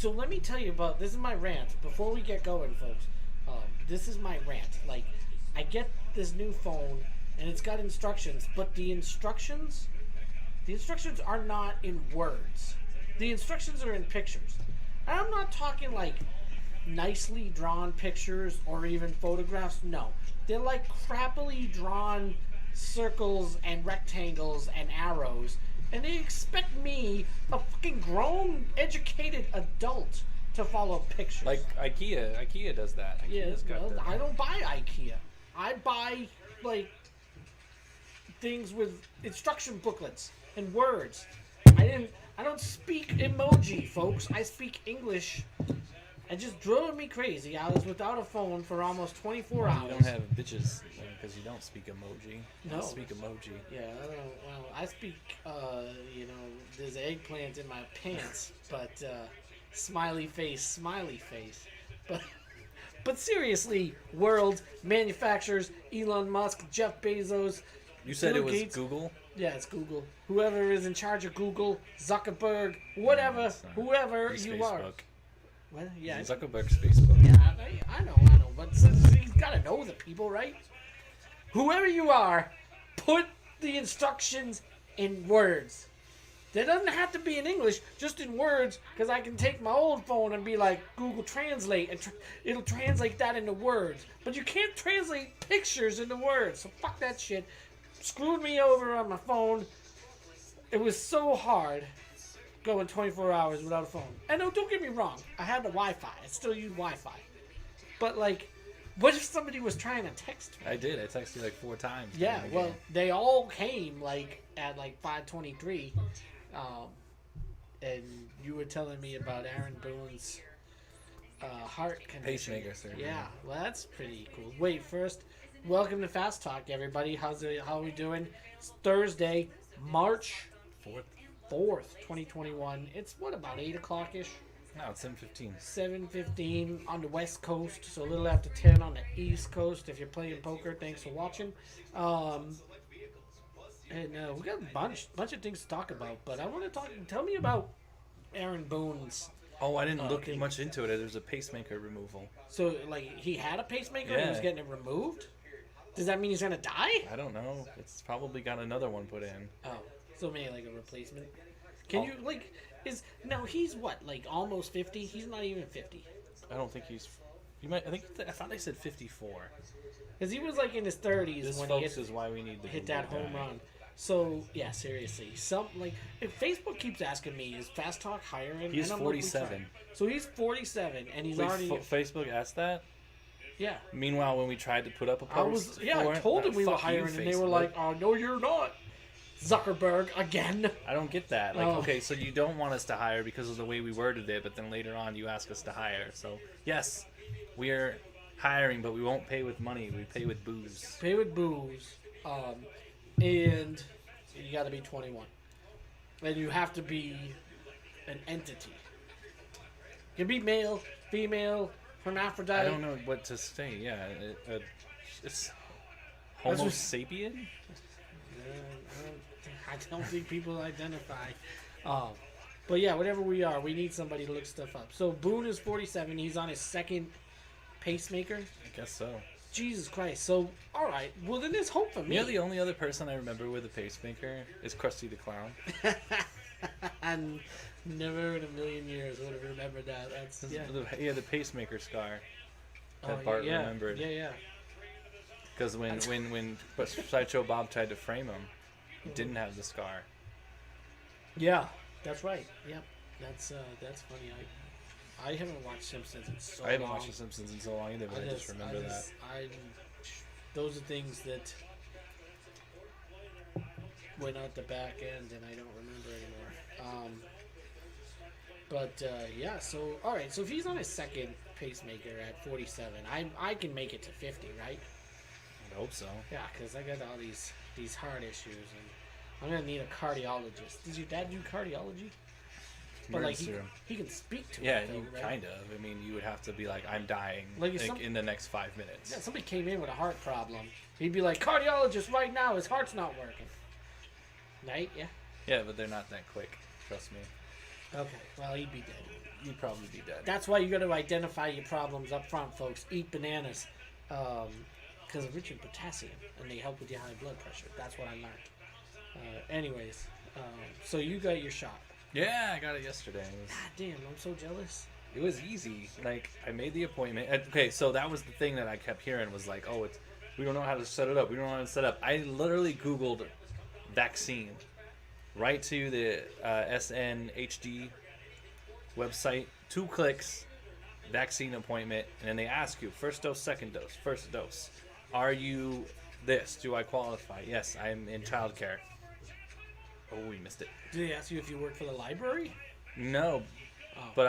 So let me tell you about this is my rant. Before we get going, folks, this is my rant. Like, I get this new phone and it's got instructions, but the instructions are not in words. The instructions are in pictures. And I'm not talking like nicely drawn pictures or even photographs. No, they're like crappily drawn circles and rectangles and arrows, and they expect me, a fucking grown, educated adult, to follow pictures. Like IKEA does that. IKEA's got that. I don't buy IKEA. I buy like things with instruction booklets and words. I don't speak emoji, folks. I speak English. It just drove me crazy. I was without a phone for almost 24 hours. You don't have bitches because you don't speak emoji. You don't speak emoji. Yeah, well, I speak, there's eggplant in my pants, but smiley face. But seriously, world, manufacturers, Elon Musk, Jeff Bezos. You said Bill it was Gates. Google? Yeah, it's Google. Whoever is in charge of Google, Zuckerberg, whatever, whoever He's you Facebook. are. Well, yeah. Zuckerberg's Facebook. Yeah, I know. But he's got to know the people, right? Whoever you are, put the instructions in words. There doesn't have to be in English, just in words, because I can take my old phone and be like, Google Translate, and it'll translate that into words. But you can't translate pictures into words, so fuck that shit. Screwed me over on my phone. It was so hard going 24 hours without a phone. And no, don't get me wrong, I had the Wi-Fi. I still use Wi-Fi. But, like, what if somebody was trying to text me? I did. I texted you like 4 times. Yeah, well, they all came, like, at, like, 5:23. And you were telling me about Aaron Boone's heart condition. Pacemaker surgery. Yeah, well, that's pretty cool. Wait, first, welcome to Fast Talk, everybody. How are we doing? It's Thursday, March 4th, 2021. It's, what, about 8 o'clock-ish? No, it's 7:15. 7:15 on the West Coast, so a little after 10 on the East Coast. If you're playing poker, thanks for watching. And we got a bunch of things to talk about, but I want to tell me about Aaron Boone's. Oh, I didn't look much into it. There's a pacemaker removal. So, like, he had a pacemaker and he was Yeah. getting it removed? Does that mean he's going to die? I don't know. It's probably got another one put in. Oh, so maybe like a replacement. Can you, like, he's what, like almost 50? He's not even 50. I don't think he's... I thought they said 54. Because he was like in his 30s This, when folks, he is why we need to hit that home run. So, yeah, seriously. If Facebook keeps asking me, is Fast Talk hiring? He's And I'm 47. Like, so he's 47, and he's Wait, already... Facebook asked that? Yeah. Meanwhile, when we tried to put up a I post... told him we were fuck you, hiring, and they were Facebook. like, oh, no, you're not. Zuckerberg, again. I don't get that. Like, Oh. okay, so you don't want us to hire because of the way we worded it, but then later on you ask us to hire. So, yes, we're hiring, but we won't pay with money. We pay with booze. Pay with booze. And you got to be 21. And you have to be an entity. You can be male, female, hermaphrodite. I don't know what to say. Yeah, it's Homo sapien. I don't think people identify. But yeah, whatever we are, we need somebody to look stuff up. So Boone is 47. He's on his second pacemaker. I guess so. Jesus Christ. So, all right. Well, then there's hope for me. You know, the only other person I remember with a pacemaker is Krusty the Clown. And never in a million years would have remembered that. That's He had the pacemaker scar that Bart yeah. remembered. Yeah. Because when Sideshow Bob tried to frame him, he didn't have the scar. Yeah, that's right. Yep. That's funny. I haven't watched Simpsons in so long. I haven't watched The Simpsons in so long either, but I just remember that. Those are things that went out the back end, and I don't remember anymore. Yeah. So all right. So if he's on his second pacemaker at 47, I can make it to 50, right? I hope so. Yeah, because I got all these heart issues, and I'm gonna need a cardiologist. Does your dad do cardiology? But like he can speak to yeah, it. Yeah, right? Kind of. I mean, you would have to be like, I'm dying in the next 5 minutes. Yeah, somebody came in with a heart problem. He'd be like, cardiologist right now, his heart's not working. Right? Yeah. Yeah, but they're not that quick. Trust me. Okay, well, he'd be dead. You'd probably be dead. That's why you got to identify your problems up front, folks. Eat bananas, because they're rich in potassium and they help with your high blood pressure. That's what I learned. Anyways, so you got your shot. Yeah, I got it yesterday. God damn, I'm so jealous. It was easy. Like, I made the appointment. Okay, so that was the thing that I kept hearing was like, oh, we don't know how to set it up. We don't know how to set up. I literally Googled vaccine, right to the SNHD website, 2 clicks, vaccine appointment, and then they ask you first dose, second dose, first dose. Are you this? Do I qualify? Yes, I'm in childcare. Oh, we missed it. Did they ask you if you work for the library? No, Oh. but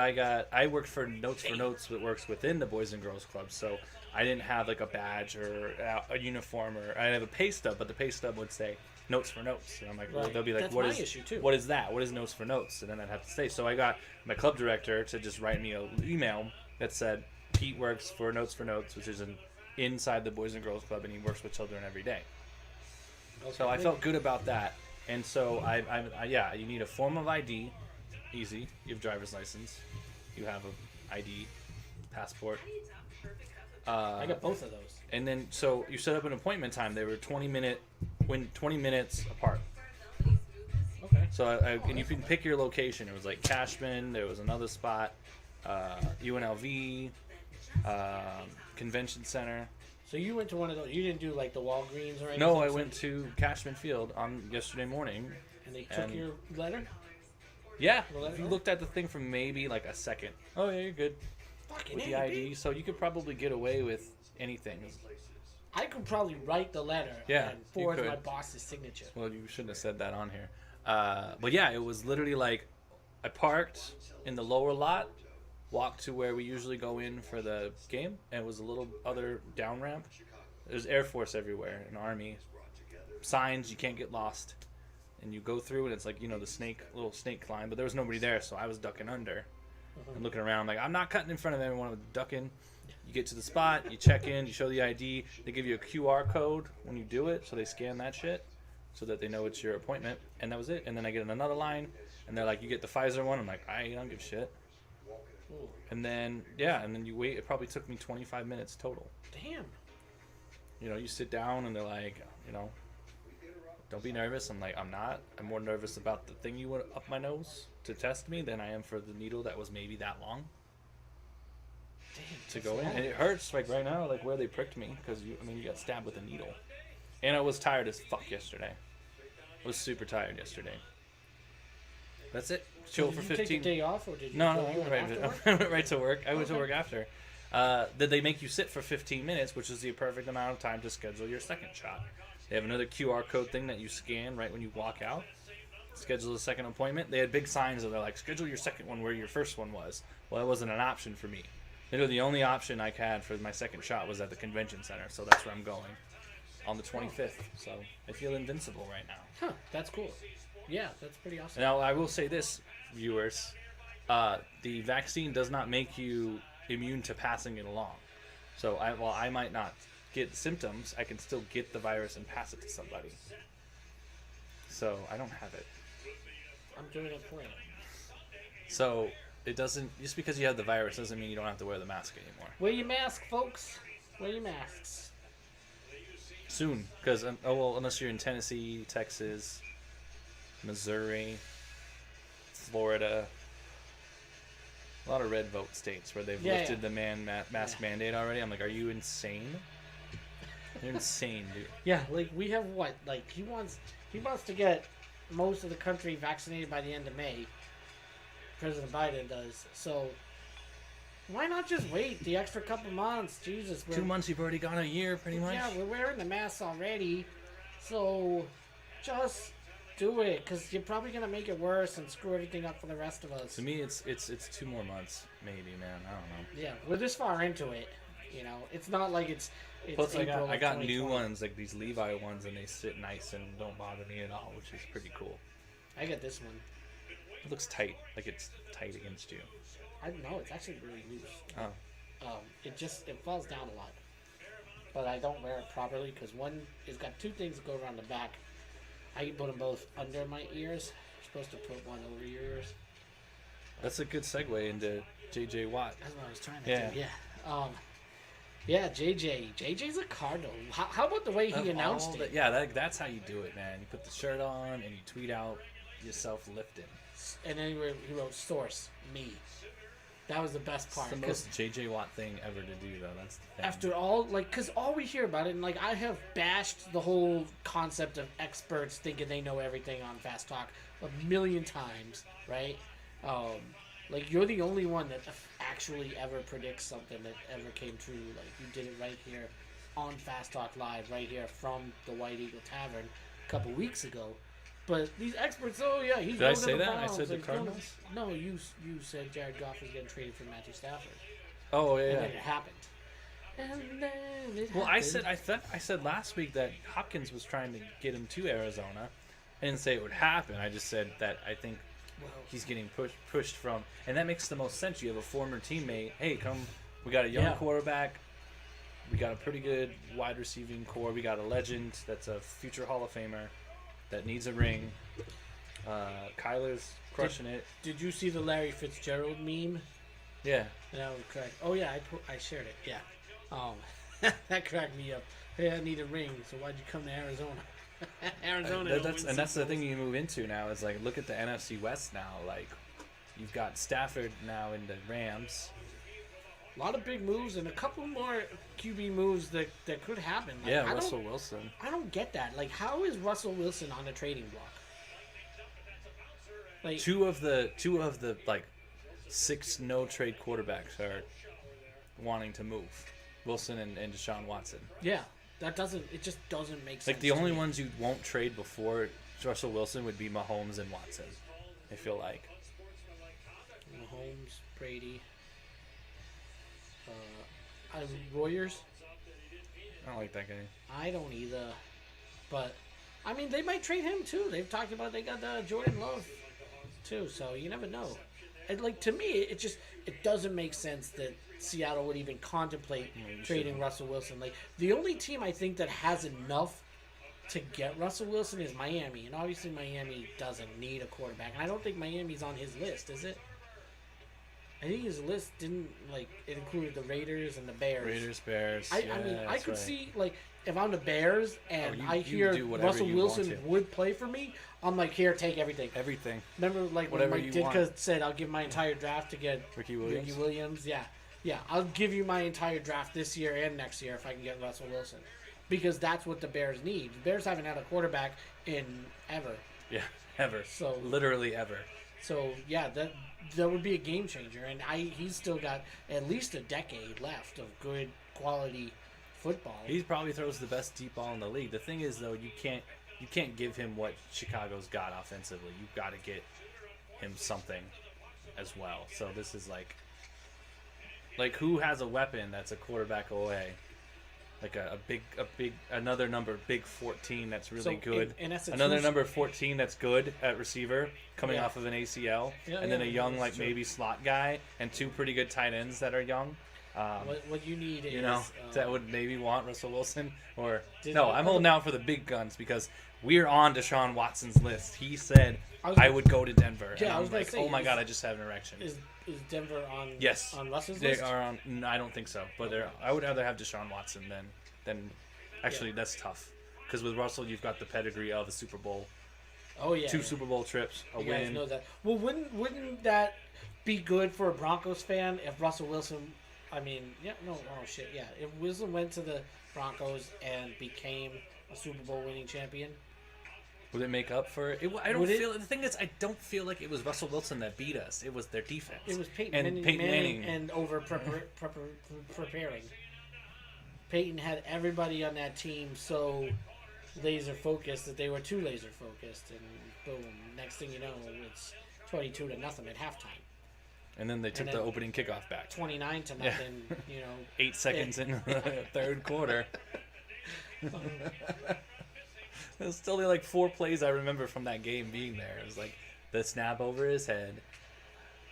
I worked for Notes for Notes that works within the Boys and Girls Club, so I didn't have like a badge or a uniform, or I have a pay stub, but the pay stub would say Notes for Notes, and I'm like, well, Right. they'll be like, That's what my is issue, too. what is that? What is Notes for Notes? And then I'd have to say. So I got my club director to just write me an email that said Pete works for Notes, which is inside the Boys and Girls Club, and he works with children every day. Okay. So I felt good about that. And so I yeah, you need a form of ID, easy. You have driver's license, you have a ID, passport. I got both of those. And then so you set up an appointment time. They were 20 minutes apart. Okay. So and you can pick your location. It was like Cashman. There was another spot, UNLV, Convention Center. So you went to one of those. You didn't do like the Walgreens or anything? No, I went to Cashman Field on yesterday morning. And they took and- your letter? Yeah, Well, if you that- looked at the thing for maybe like a second. Oh yeah, you're good Fucking with A, the ID. dude. So you could probably get away with anything. I could probably write the letter Yeah, and you forward could. my boss's signature. Well, you shouldn't have said that on here. But yeah, it was literally like I parked in the lower lot, walked to where we usually go in for the game, and it was a little other down ramp. There's Air Force everywhere, an Army, signs you can't get lost, and you go through, and it's like the little snake climb. But there was nobody there, so I was ducking under and looking around like I'm not cutting in front of everyone. I'm ducking. You get to the spot, you check in, you show the ID. They give you a QR code when you do it, so they scan that shit so that they know it's your appointment. And that was it. And then I get in another line, and they're like, you get the Pfizer one. I'm like, I don't give a shit. Ooh, And then, yeah, and then you wait. It probably took me 25 minutes total. damn. You sit down, and they're like, don't be nervous. I'm like, I'm not. I'm more nervous about the thing you went up my nose to test me than I am for the needle that was maybe that long Damn. to go in. And it hurts, like right now, like where they pricked me, because you got stabbed with a needle. And I was tired as fuck yesterday. I was super tired yesterday. That's it. Chill Did for you 15. take a day off or did you No, go I in went right, after work? I went right to work. I went to Okay. work after. Did they make you sit for 15 minutes, which is the perfect amount of time to schedule your second shot. They have another QR code thing that you scan right when you walk out. Schedule a second appointment. They had big signs that they're like, schedule your second one where your first one was. Well, that wasn't an option for me. The only option I had for my second shot was at the convention center, so that's where I'm going on the 25th. So I feel invincible right now. Huh, that's cool. Yeah, that's pretty awesome. Now, I will say this, viewers. The vaccine does not make you immune to passing it along. So while I might not get symptoms, I can still get the virus and pass it to somebody. So I don't have it. I'm doing it for you. So it doesn't, just because you have the virus doesn't mean you don't have to wear the mask anymore. Wear your mask, folks. Wear your masks. Soon, because unless you're in Tennessee, Texas, Missouri, Florida, a lot of red vote states where they've Yeah, lifted yeah. the mask mandate already. I'm like, are you insane? You're insane, dude. Yeah, like we have what? Like he wants to get most of the country vaccinated by the end of May. President Biden does. So why not just wait the extra couple months? Jesus, 2 months, you've already gone a year, pretty much. Yeah, we're wearing the masks already. So just do it, because you're probably gonna make it worse and screw everything up for the rest of us. To me, it's 2 more months, maybe, man. I don't know. Yeah, we're this far into it. It's not like it's Plus, April I of got new 2020. ones, like these Levi ones, and they sit nice and don't bother me at all, which is pretty cool. I got this one. It looks tight, like it's tight against you. I don't know. It's actually really loose. Oh. It falls down a lot. But I don't wear it properly because one, it's got two things that go around the back. I can put them both under my ears. You're supposed to put one over your ears. That's a good segue into J.J. Watt. That's what I was trying to Yeah. do. Yeah. Yeah, JJ's a Cardinal. How about the way he announced it? That's how you do it, man. You put the shirt on and you tweet out yourself lifting. And then he wrote source, me. That was the best part. It's the most J.J. Watt thing ever to do, though. That's the thing. After all, because all we hear about it, and, I have bashed the whole concept of experts thinking they know everything on Fast Talk a million times, right? You're the only one that actually ever predicts something that ever came true. You did it right here on Fast Talk Live, right here from the White Eagle Tavern a couple weeks ago. But these experts, he's Did I going to say the that? I Browns, said the he's going to- Cardinals? No, you said Jared Goff was getting traded for Matthew Stafford. Oh, yeah. And then it happened. And then it Well, happened. I said last week that Hopkins was trying to get him to Arizona. I didn't say it would happen. I just said that I think he's getting pushed from, and that makes the most sense. You have a former teammate. Hey, come. We got a young quarterback. We got a pretty good wide receiving core. We got a legend that's a future Hall of Famer that needs a ring. Kyler's crushing it. Did you see the Larry Fitzgerald meme? Yeah. That was correct. Oh yeah, I shared it. Yeah. That cracked me up. Hey, I need a ring. So why'd you come to Arizona? Arizona. That's the thing you move into now. Is look at the NFC West now. You've got Stafford now in the Rams. A lot of big moves and a couple more QB moves that could happen. Russell Wilson. I don't get that. How is Russell Wilson on the trading block? Two of the 6 no trade quarterbacks are wanting to move. Wilson and Deshaun Watson. Yeah, it just doesn't make sense. The only ones you won't trade before Russell Wilson would be Mahomes and Watson. I feel like. Mahomes, Brady, Royers. I don't like that guy. I don't either, but I mean they might trade him too. They've talked about they got Jordan Love too, so you never know. And to me, it doesn't make sense that Seattle would even contemplate trading Russell Wilson. The only team I think that has enough to get Russell Wilson is Miami, and obviously Miami doesn't need a quarterback. And I don't think Miami's on his list, is it? I think his list didn't it included the Raiders and the Bears. Bears. I mean, I could see if I'm the Bears and you I hear do whatever Russell you Wilson want to. would play for me, I'm here, take everything. Everything. Remember, when Whatever Mike you Ditka want. said, "I'll give my entire draft to get Ricky Williams? Yeah, I'll give you my entire draft this year and next year if I can get Russell Wilson, because that's what the Bears need. The Bears haven't had a quarterback in ever. Yeah, ever. So literally ever. So yeah, that would be a game changer, and he's still got at least a decade left of good quality football. He probably throws the best deep ball in the league. The thing is, though, you can't give him what Chicago's got offensively. You've got to get him something as well. So this is like who has a weapon that's a quarterback away? A big another number, big 14 that's really good. And that's another number 14 that's good at receiver coming off of an ACL, and then a young maybe slot guy and 2 pretty good tight ends that are young. What you need is that would maybe want Russell Wilson or Did no. I- I'm holding out for the big guns because we're on Deshaun Watson's list. He said I would go to Denver. Yeah, and I was I'm gonna like, say, oh my is- god, I just have an erection. Is Denver on Yes. on Russell's They list? are on. No, I don't think so. But I would rather have Deshaun Watson than. Actually, that's tough because with Russell, you've got the pedigree of a Super Bowl, Oh yeah, 2 Super Bowl trips, a You guys win. know that. Well, wouldn't that be good for a Broncos fan if Russell Wilson? I mean, if Wilson went to the Broncos and became a Super Bowl winning champion, Would it make up for it? I don't Would it? feel. The thing is, I don't feel like it was Russell Wilson that beat us. It was their defense. it was Peyton and Peyton Manning. and over preparing. Peyton had everybody on that team so laser focused that they were too laser focused, and boom! Next thing you know, it's 22-0 at halftime. And then they took then the opening kickoff back. 29-0. Yeah. 8 seconds in the third quarter. There's still only 4 plays I remember from that game being there. It was the snap over his head,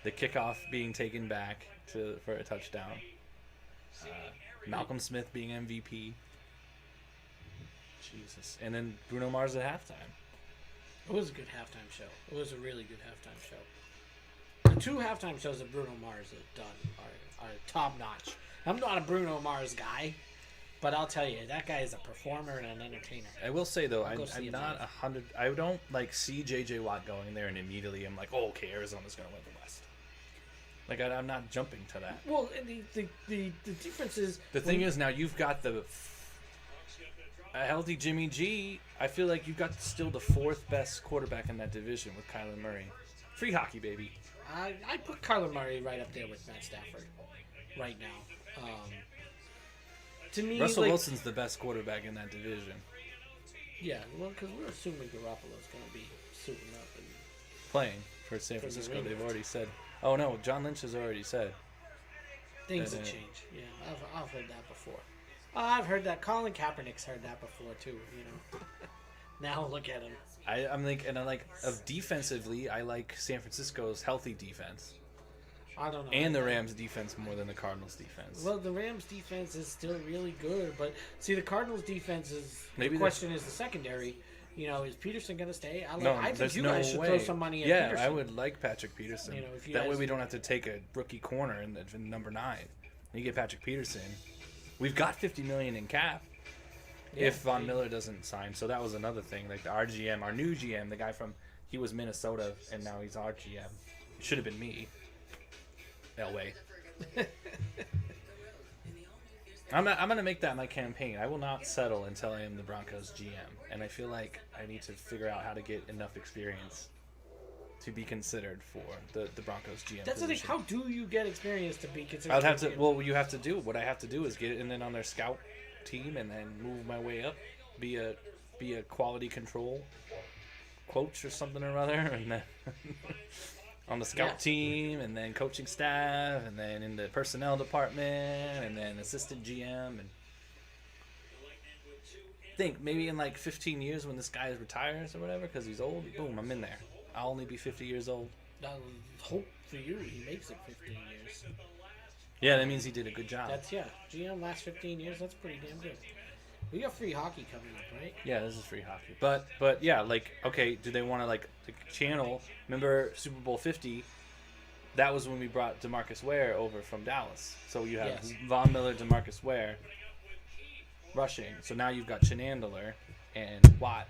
the kickoff being taken back for a touchdown, Malcolm Smith being MVP. Jesus. And then Bruno Mars at halftime. It was a good halftime show. It was a really good halftime show. two halftime shows that Bruno Mars has done are top notch. I'm not a Bruno Mars guy, but I'll tell you, that guy is a performer and an entertainer. I will say though, Go see I'm him not live. 100. I don't like see JJ Watt going there and immediately I'm like, oh, okay, Arizona's gonna win the West. Like I'm not jumping to that. Well, and the difference is The thing is now you've got a healthy Jimmy G. I feel like you've got still the fourth best quarterback in that division with Kyler Murray. Free hockey, baby. I put Kyler Murray right up there with Matt Stafford right now. To me, Russell like, Wilson's the best quarterback in that division. yeah, well, because we're assuming Garoppolo's going to be suiting up and Playing for San For the Francisco, Ravens. they've already said. Oh no, John Lynch has already said. things And, have uh, changed. Yeah, I've heard that before. I've heard that. Colin Kaepernick's heard that before too. You know. Now look at him. I'm like, and I like of defensively, I like San Francisco's healthy defense I don't know. and the Rams' defense more than the Cardinals' defense. Well, the Rams' defense is still really good, but see, the Cardinals' defense is. Maybe The question is the secondary. You know, is Peterson going to stay? I think there's you no guys should way. throw some money at Yeah, Peterson. I would like Patrick Peterson. You know, if you that way guys- we don't have to take a rookie corner in number 9. You get Patrick Peterson. We've got $50 million in cap. Yeah, If Von Miller doesn't sign, so that was another thing. Like our GM, our new GM, the guy from he was Minnesota, and now he's our GM. It should have been me. Elway. I'm gonna make that my campaign. I will not settle until I am the Broncos GM, and I feel like I need to figure out how to get enough experience to be considered for the Broncos GM. That's the thing. position. How do you get experience to be considered? I'd have to. champion? Well, what you have to do. What I have to do is get in then on their scout team, and then move my way up. Be a quality control coach or something or other, and then on the scout Yeah. team, and then coaching staff, and then in the personnel department, and then assistant GM, and think maybe in like 15 years when this guy retires or whatever, because he's old. Boom, I'm in there. I'll only be 50 years old. I'll hope for you he makes it 15 years. Yeah, that means he did a good job. That's GM last 15 years. That's pretty damn good. We got free hockey coming up, right? Yeah, this is free hockey. But yeah, like, okay, do they want to like the channel? Remember Super Bowl 50? That was when we brought DeMarcus Ware over from Dallas. So you have Yes. Von Miller, DeMarcus Ware rushing. So now you've got Chenandler and Watt.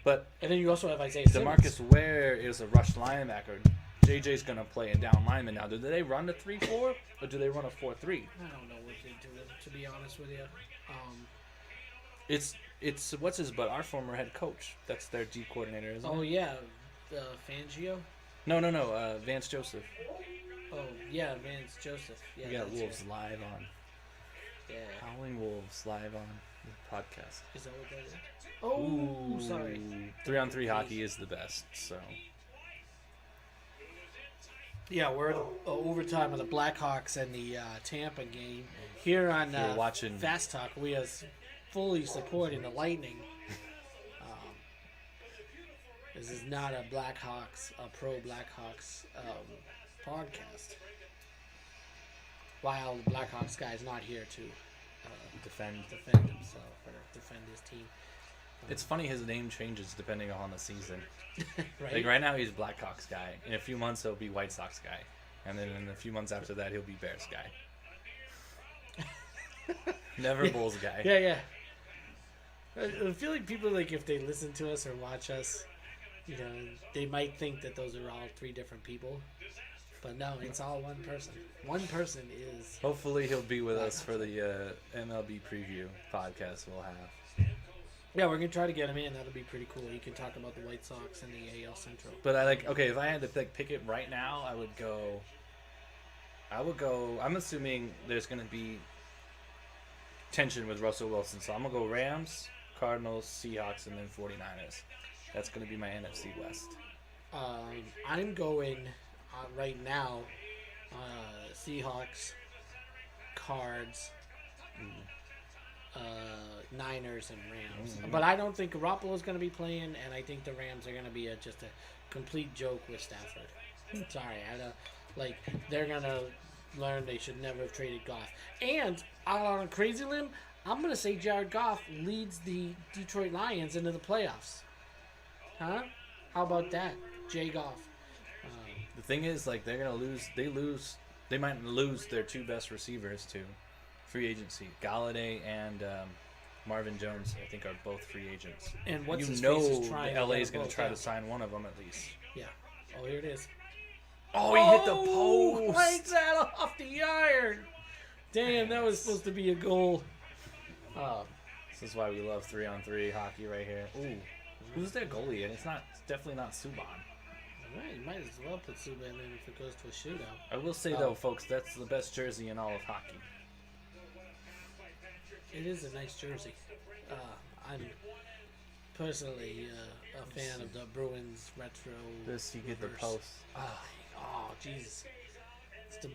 But And then you also have Isaiah Simmons. DeMarcus Ware is a rush linebacker. JJ's gonna play a down lineman now. Do they run a 3-4 or do they run a 4-3? I don't know what they do, to be honest with you. It's what's his butt? Our former head coach. That's their D coordinator, isn't Oh it? yeah, Fangio. No. Vance Joseph. Oh yeah, Vance Joseph. Yeah, We got that's Wolves right. live on. Yeah, Howling Wolves live on the podcast. is that what that is? Oh, sorry. 3-on-3 hockey is the best. So Yeah, we're at the overtime of the Blackhawks and the Tampa game here on You're watching- Fast Talk. We are fully supporting the Lightning. This is not a pro Blackhawks podcast. While the Blackhawks guy is not here to defend. defend himself or defend his team. It's funny his name changes depending on the season. Right? Like right now he's Blackhawks guy. In a few months he'll be White Sox guy, and then in a few months after that he'll be Bears guy. Never Bulls guy. Yeah, yeah. I feel like people, like, if they listen to us or watch us, you know, they might think that those are all three different people. But no, it's all one person. One person is. Hopefully he'll be with us for the MLB preview podcast we'll have. Yeah, we're going to try to get him in. That'll be pretty cool. He can talk about the White Sox and the AL Central. But I like, okay, if I had to pick it right now, I would go. I'm assuming there's going to be tension with Russell Wilson. So I'm going to go Rams, Cardinals, Seahawks, and then 49ers. That's going to be my NFC West. I'm going right now Seahawks, Cards, Niners, and Rams. Mm-hmm. But I don't think Garoppolo's going to be playing, and I think the Rams are going to be just a complete joke with Stafford. Sorry, they're going to learn they should never have traded Goff. And on a crazy limb, I'm going to say Jared Goff leads the Detroit Lions into the playoffs. Huh? How about that? Jay Goff. The thing is, like, they're gonna lose. They might lose their two best receivers to free agency. Galladay and Marvin Jones, I think, are both free agents. And what's you his know face is trying LA to is going both to try out. to sign one of them at least. Yeah. Oh, here it is. Oh, he hit the post. Lights that off the iron. Damn, that was supposed to be a goal. This is why we love 3-on-3 hockey right here. Ooh, who's their goalie? And it's definitely not Subban. Right, you might as well put Subban in if it goes to a shootout. I will say though, folks, that's the best jersey in all of hockey. It is a nice jersey. I'm personally a fan of the Bruins retro. This you get the reverse. post. Oh, Jesus. It's the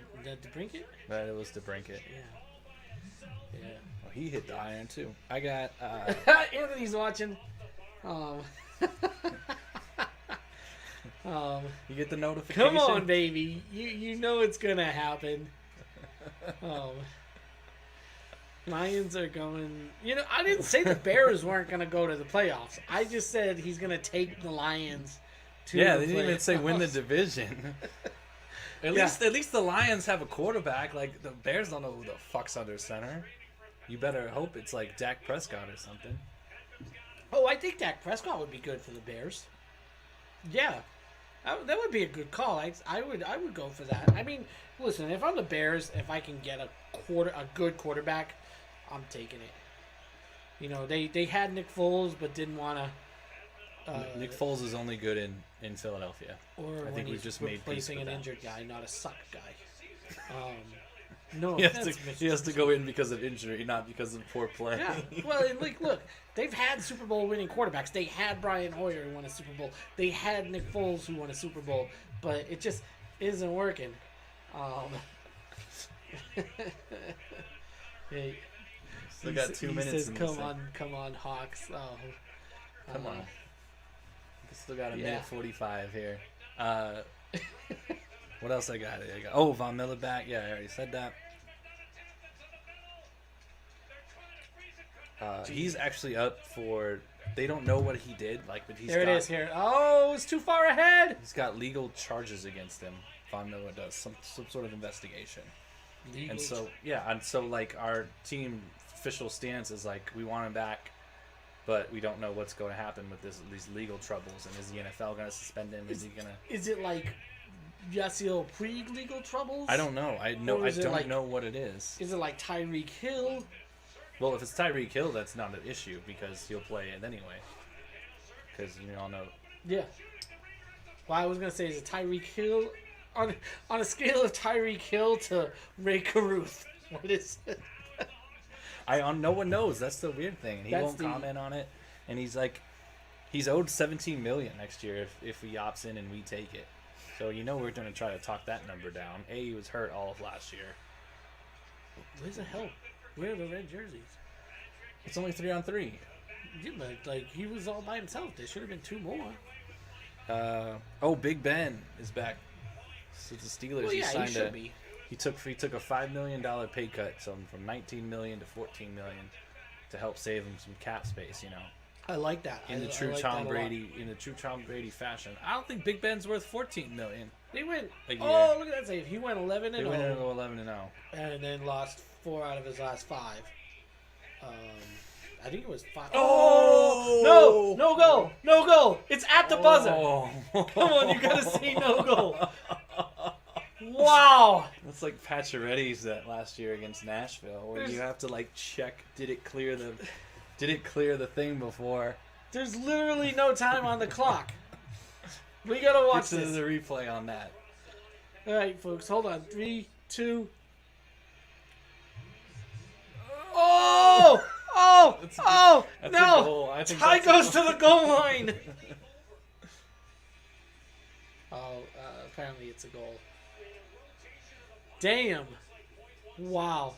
Brinket? But it was to brink it. Yeah. Yeah. Oh, he hit the iron too. I got. Anthony's watching. You get the notification. Come on, baby. You know it's gonna happen. Lions are going. You know, I didn't say the Bears weren't gonna go to the playoffs. I just said he's gonna take the Lions to Yeah, the they didn't even say win the playoffs. division. At least the Lions have a quarterback. Like the Bears don't know who the fuck's under center. You better hope it's like Dak Prescott or something. Oh, I think Dak Prescott would be good for the Bears. Yeah, that would be a good call. I would go for that. I mean, listen, if I'm the Bears, if I can get a good quarterback, I'm taking it. You know, they had Nick Foles, but didn't want to. Nick Foles is only good in Philadelphia. Or I when think we've he's just made peace replacing with an that. injured guy, not a suck guy. No He has, offense, he has to go in because of injury, not because of poor play. Yeah, well, and look, they've had Super Bowl winning quarterbacks. They had Brian Hoyer who won a Super Bowl. They had Nick Foles who won a Super Bowl, but it just isn't working. Hey, Still got 2 minutes He says, in this thing. come on, Hawks. Oh, Come on. Still got a Yeah. minute 45 here. What else I got? Oh, Von Miller back. Yeah, I already said that. He's actually up for. They don't know what he did, but he's there got, it is. Here. Oh, it's too far ahead. He's got legal charges against him. Von Miller does some sort of investigation, and so our team official stance is like we want him back, but we don't know what's going to happen with these legal troubles. And is the NFL going to suspend him? Is he going to? Is it like Yasiel Puig legal troubles? I don't know. I Or don't is it like- know what it is. Is it like Tyreek Hill? Well, if it's Tyreek Hill, that's not an issue because he'll play it anyway. Because you all know. Yeah. Well, I was gonna say, is it Tyreek Hill on a scale of Tyreek Hill to Ray Caruth? What is it? No one knows. That's the weird thing. He That's won't comment on it, and he's owed $17 million next year if he opts in and we take it. So we're gonna try to talk that number down. He was hurt all of last year. Where's the hell? Where are the red jerseys? It's only 3-on-3. Yeah, but he was all by himself. There should have been two more. Big Ben is back. So the Steelers. Well, yeah, he should be. He took a $5 million pay cut, so from $19 million to $14 million, to help save him some cap space. I like that. In the true Tom Brady fashion. I don't think Big Ben's worth $14 million. They went. A year. Oh, look at that save. He went 11 They and went 0, 11-0. and then lost 4 out of his last 5. I think it was 5. Oh! No goal, no goal. It's at the buzzer. Oh. Come on, you gotta say no goal. Wow. That's like Pacioretty's that last year against Nashville, where you have to check did it clear the thing before. There's literally no time on the clock. We gotta watch Get to this. the replay on that. All right, folks, hold on. 3, 2. Oh! That's a No! goal. I think Ty that's a goes goal. to the goal line. Apparently it's a goal. Damn. Wow.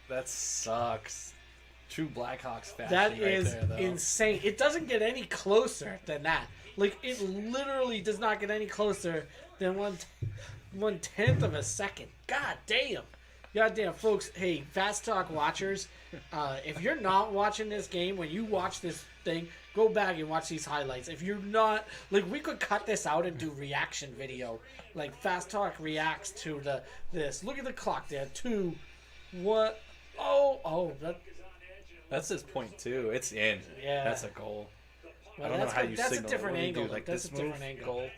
That sucks. True Blackhawks fashion. That right is there, though. insane. It doesn't get any closer than that. It literally does not get any closer than 1/10 of a second. God damn. Goddamn, folks. Hey, Fast Talk watchers, if you're not watching this game, when you watch this thing, Go back and watch these highlights. If you're not like, we could cut this out and do reaction video. Like Fast Talk reacts to this. Look at the clock there. 2, 1. Oh, That's his point too. It's in. Yeah. That's a goal. well, I don't know how you that's signal. a different What do you do? angle. Like That's this a different move? angle.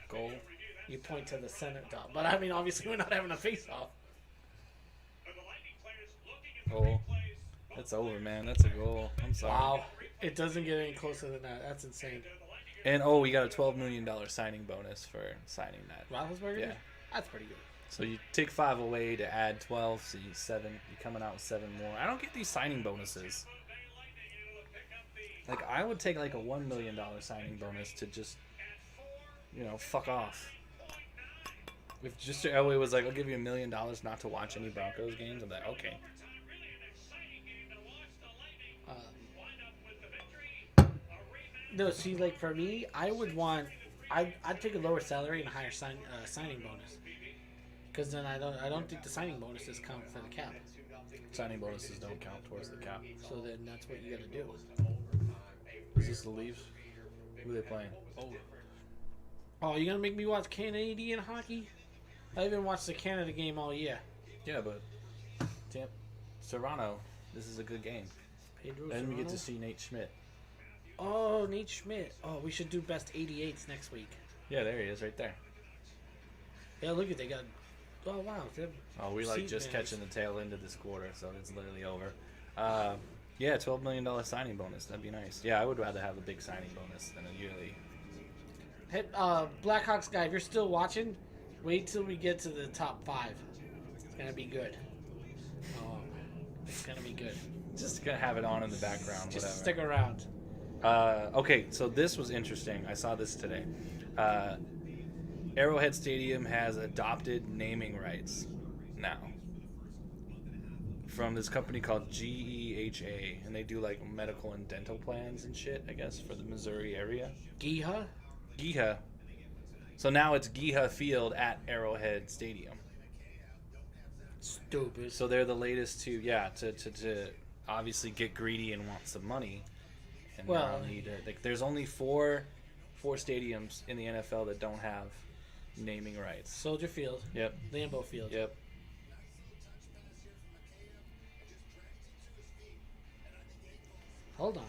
Goal. You point to the center dot. But I mean, obviously, we're not having a face off. Goal. That's over, man. That's a goal. I'm sorry. Wow. It doesn't get any closer than that. That's insane. And we got a $12 million signing bonus for signing that. Roethlisberger? Yeah. That's pretty good. So you take 5 away to add 12, so you 7. You're coming out with 7 more. I don't get these signing bonuses. Like, I would take like a $1 million signing bonus to just, fuck off. If just Elway was like, I'll give you $1 million not to watch any Broncos games, I'm like, okay. No, see, like for me, I'd take a lower salary and a higher signing bonus, because then I don't think the signing bonuses count for the cap. Signing bonuses don't count towards the cap. So then that's what you gotta do. Is this the Leafs? Who are they playing? Oh, you gonna make me watch Canadian hockey? I haven't watched the Canada game all year. Yeah, but Toronto, this is a good game. Pedro And we get to Serrano? see Nate Schmidt. Oh, Nate Schmidt. Oh, we should do best 88s next week. Yeah, there he is, right there. Yeah, look at they got. Oh wow. Oh, we like Seat just fans. catching the tail end of this quarter, so it's literally over. Yeah, $12 million signing bonus. That'd be nice. Yeah, I would rather have a big signing bonus than a yearly. Hey, Blackhawks guy, if you're still watching, wait till we get to the top 5. It's gonna be good. Oh, it's gonna be good. Just gonna have it on in the background, Just whatever. stick around. Okay, so this was interesting. I saw this today. Arrowhead Stadium has adopted naming rights now from this company called GEHA, and they do like medical and dental plans and shit, I guess, for the Missouri area. Geha? Geha. So now it's Geha Field at Arrowhead Stadium. Stupid. So they're the latest to obviously get greedy and want some money. And Well, now need to, there's only four stadiums in the NFL that don't have naming rights. Soldier Field. Yep. Lambeau Field. Yep. Hold on.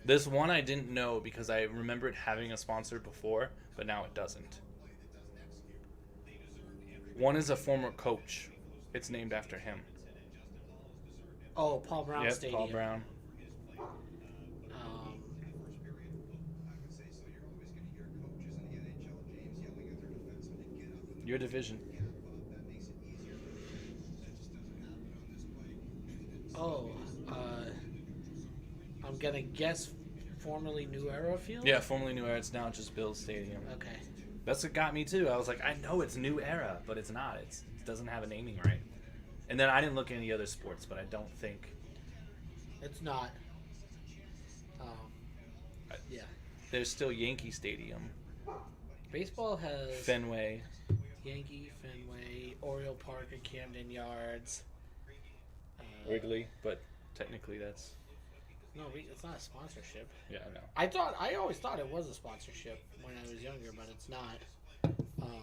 This one I didn't know because I remember it having a sponsor before, but now it doesn't. One is a former coach. It's named after him. Oh, Paul Brown Yep, Stadium. Paul Brown. Your division. I'm gonna guess formerly New Era Field? Yeah, formerly New Era. It's now just Bills Stadium. Okay. That's what got me too. I was like, I know it's New Era, but it's not. It doesn't have a naming right. And then I didn't look at any other sports, but I don't think. It's not. Yeah. There's still Yankee Stadium, Baseball has Fenway. Yankee, Fenway, Oriole Park, and Camden Yards. Wrigley, but technically that's. No, it's not a sponsorship. Yeah, I know. I always thought it was a sponsorship when I was younger, but it's not. I don't know.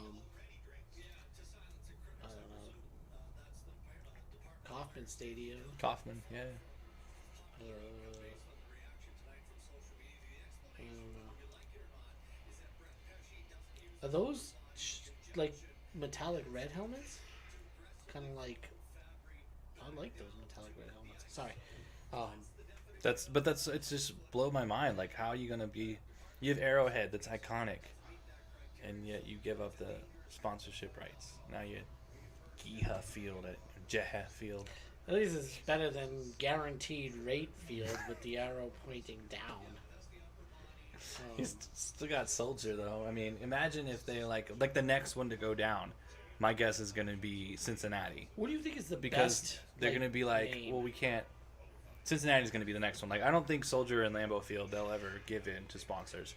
Kauffman Stadium. Kauffman, yeah. I don't know. Are those like metallic red helmets? Kind of like. I like those metallic red helmets. Sorry. It's just blow my mind. Like, how are you gonna be? You have Arrowhead, that's iconic, and yet you give up the sponsorship rights. Now you Geha Field at Jeha Field. At least it's better than Guaranteed Rate Field with the arrow pointing down. He's still got Soldier though. I mean, imagine if they like the next one to go down. My guess is gonna be Cincinnati. What do you think is the Because best? they're gonna be like, name? well, we can't. Cincinnati's gonna be the next one. Like, I don't think Soldier and Lambeau Field they'll ever give in to sponsors.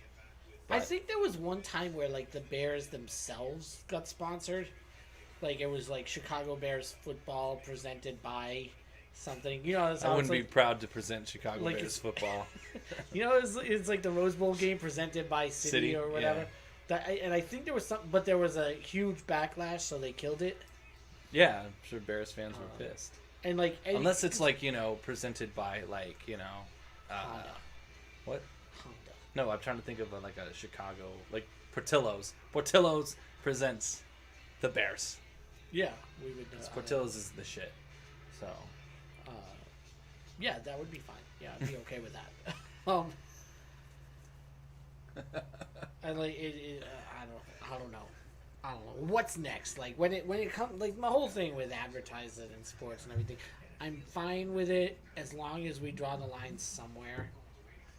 I But- think there was one time where like the Bears themselves got sponsored. Like it was like Chicago Bears football presented by something. You know, that's I how wouldn't it's be like, proud to present Chicago like Bears it's- football. you know, it's like the Rose Bowl game presented by City, City, or whatever. yeah. And I think there was some, but there was a huge backlash, so they killed it. Yeah, I'm sure Bears fans were pissed. And like, Unless it's like, you know, presented by like, you know, Honda. what? Honda. No, I'm trying to think of like a Chicago, like Portillo's. Portillo's presents the Bears. Yeah, we would. Portillo's is the shit. So Yeah, that would be fine. Yeah, I'd be okay with that. And like I don't know. What's next? Like when it comes, like my whole thing with advertising and sports and everything, I'm fine with it as long as we draw the line somewhere.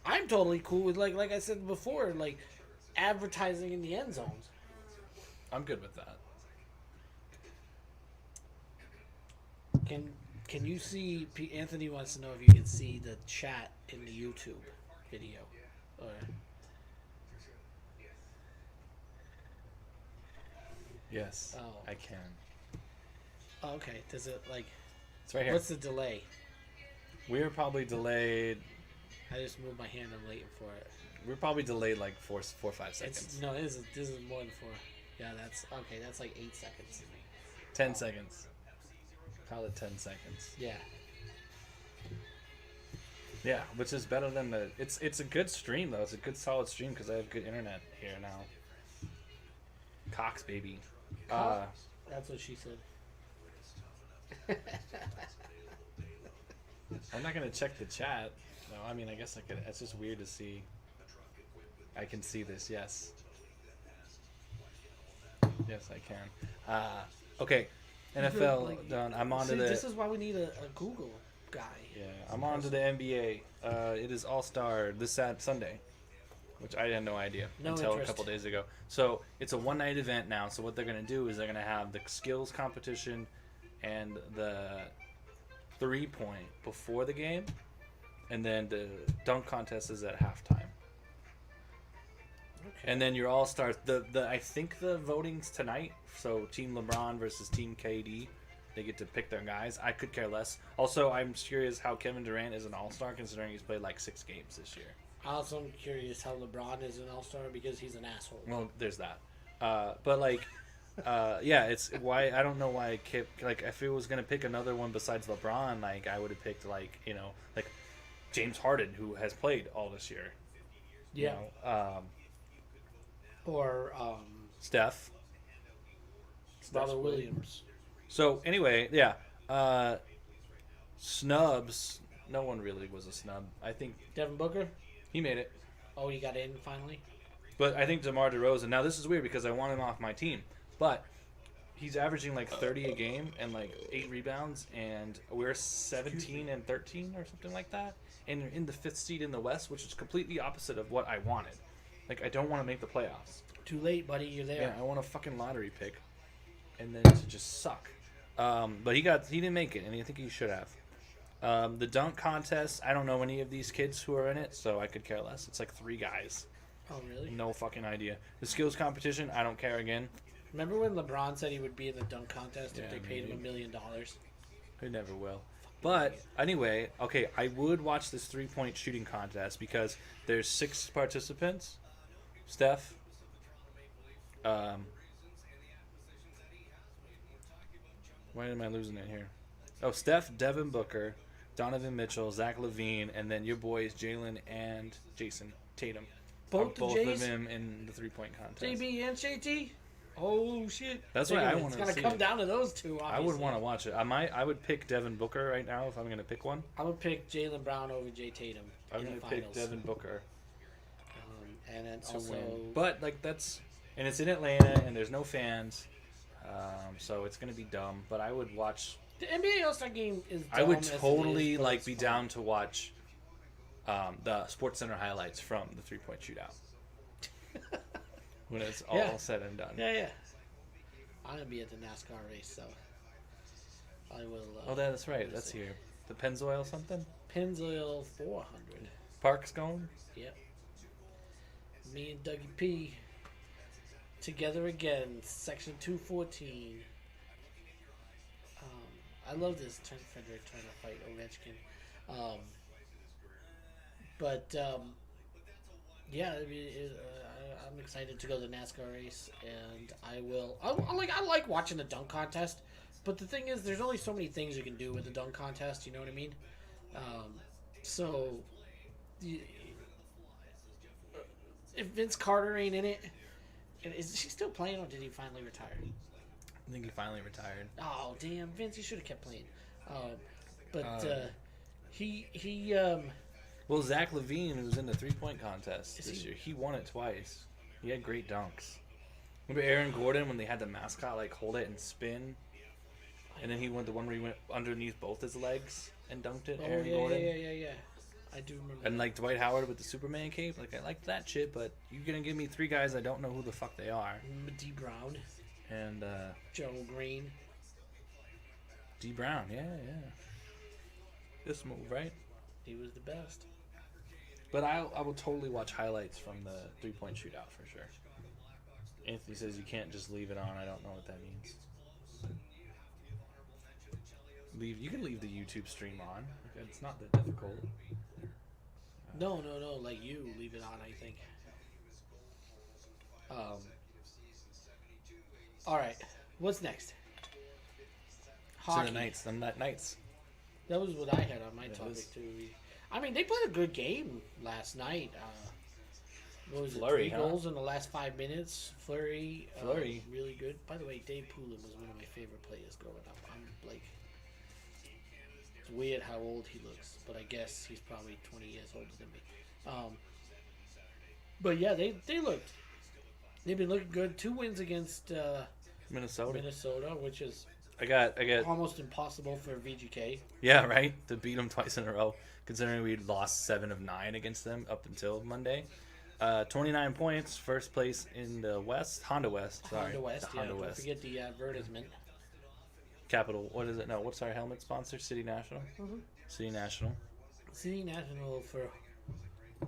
I'm totally cool with like I said before, like advertising in the end zones. I'm good with that. Can you see? Anthony wants to know if you can see the chat in the YouTube video. Or, Yes, Oh. I can. oh, okay. Does it like? It's right here. What's the delay? We're probably delayed. I just moved my hand. I'm waiting for it. We're probably delayed like 4 or 5 seconds. It's no. This is more than 4. Yeah, that's okay. That's like 8 seconds. 10 seconds. Call it 10 seconds. Yeah. Yeah, which is better than the. It's a good stream though. It's a good solid stream because I have good internet here now. Cox baby. That's what she said. I'm not gonna check the chat. No, I mean I guess I could. It's just weird to see. I can see this. Yes. Yes, I can. Okay. NFL Like, done. I'm on to See, the. this is why we need a Google guy. Yeah, I'm on to the NBA. It is All Star this Sunday, which I had no idea No until interest. a couple days ago. So it's a one-night event now. So what they're gonna do is they're gonna have the skills competition and the 3-point before the game, and then the dunk contest is at halftime. Okay. And then your All Stars. I think the voting's tonight. So Team LeBron versus Team KD. They get to pick their guys. I could care less. Also, I'm curious how Kevin Durant is an All Star considering he's played like 6 games this year. Also, I'm curious how LeBron is an all-star because he's an asshole. Well, there's that. But like, yeah, it's why I don't know why Kip. Like, if it was gonna pick another one besides LeBron, like I would have picked like like James Harden who has played all this year. Yeah. You know, Or Steph. Robert Steph's Williams. So anyway, yeah, snubs. No one really was a snub. I think Devin Booker. he made it, Oh, he got in finally. but I think DeMar DeRozan. Now this is weird because I want him off my team, but he's averaging like 30 a game and like 8 rebounds, and we're 17 and 13 or something like that, and you're in the 5th seed in the West, which is completely opposite of what I wanted. Like I don't want to make the playoffs. Too late, buddy. You're there. Yeah, I want a fucking lottery pick, and then to just suck. But he didn't make it, and I think he should have. The dunk contest, I don't know any of these kids who are in it, so I could care less. It's like 3 guys. Oh, really? No fucking idea. The skills competition, I don't care again. Remember when LeBron said he would be in the dunk contest Yeah, if they paid him $1 million? Who never will. But anyway, okay, I would watch this 3-point shooting contest because there's 6 participants. Steph, why am I losing it here? Oh, Steph, Devin Booker, Donovan Mitchell, Zach LaVine, and then your boys Jalen and Jason Tatum. Both the Both Jays? of them in the 3-point contest. JB and JT? Oh, shit. That's why I It's wanna going to see come it. down to those two, obviously. I would want to watch it. I would pick Devin Booker right now if I'm going to pick one. I would pick Jalen Brown over Jay Tatum I'm in going the to pick finals. Devin Booker And then to also... win. But like that's, and it's in Atlanta and there's no fans, so it's going to be dumb. But I would watch. The NBA All-Star Game is dumb I would as it totally is, but like it's be fun. down to watch the Sports Center highlights from the 3-point shootout when it's all Yeah. said and done. Yeah, yeah. I'm going to be at the NASCAR race, so I will... Oh, that's right. That's here. The Pennzoil something. Pennzoil 400. Park's going. Yep. Me and Dougie P together again, section 214. I love this Trent Frederick trying to fight Ovechkin. But yeah, I mean, I'm excited to go to the NASCAR race, and I will. I like watching the dunk contest, but the thing is, there's only so many things you can do with the dunk contest. You know what I mean? So, y- if Vince Carter ain't in it, is she still playing, or did he finally retire? I think he finally retired. Oh damn, Vince, he should have kept playing. But he Well, Zach Levine, who was in the 3-point contest Is this he- year, he won it twice. He had great dunks. Remember Aaron Gordon when they had the mascot like hold it and spin, and then he went the one where he went underneath both his legs and dunked it. Oh Aaron yeah, Gordon. yeah. I do remember. And like Dwight Howard with the Superman cape, like I like that shit, but you're gonna give me 3 guys I don't know who the fuck they are. D Brown, And Joe Green. D Brown, yeah. This move, right? He was the best. But I will totally watch highlights from the 3-point shootout for sure. Anthony says you can't just leave it on. I don't know what that means. You can leave the YouTube stream on. It's not that difficult. No. Like you leave it on. I think. All right. What's next? So Hockey. the Knights. That was what I had on my it topic is. too. I mean, they played a good game last night. What was Fleury, it? 3 huh? goals in the last 5 minutes. Fleury. Fleury. Really good. By the way, Dave Poulin was one of my favorite players growing up. I'm like, it's weird how old he looks, but I guess he's probably 20 years older than me. But yeah, they've been looking good. 2 wins against Minnesota, which is I got almost impossible for VGK. yeah, right? To beat them twice in a row, considering we lost 7 of 9 against them up until Monday. 29 points, first place in the West, Honda West. Sorry, Honda West, the Honda Don't West. forget the advertisement. Capital. What is it? No, what's our helmet sponsor? City National. City National. City National for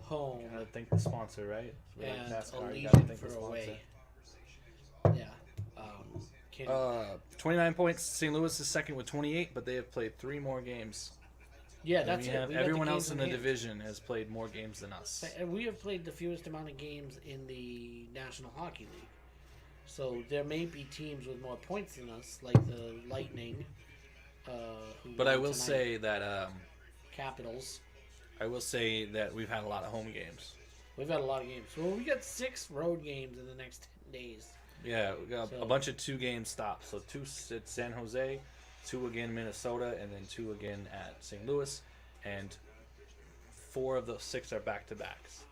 home I think the sponsor, right? We're like and NASCAR, you gotta Allegiant think the for sponsor. away. Yeah. Can, 29 points. St. Louis is second with 28, but they have played 3 more games. yeah, And that's we it. have We got the everyone games else in the hand. division has played more games than us. And we have played the fewest amount of games in the National Hockey League. So there may be teams with more points than us, like the Lightning. Who But I won will tonight. say that Capitals. we've had a lot of home games. We've had a lot of games. Well, we got 6 road games in the next 10 days. Yeah, we got So- a bunch of 2-game stops. So 2 at San Jose, 2 again Minnesota, and then 2 again at St. Louis, and 4 of those 6 are back-to-backs.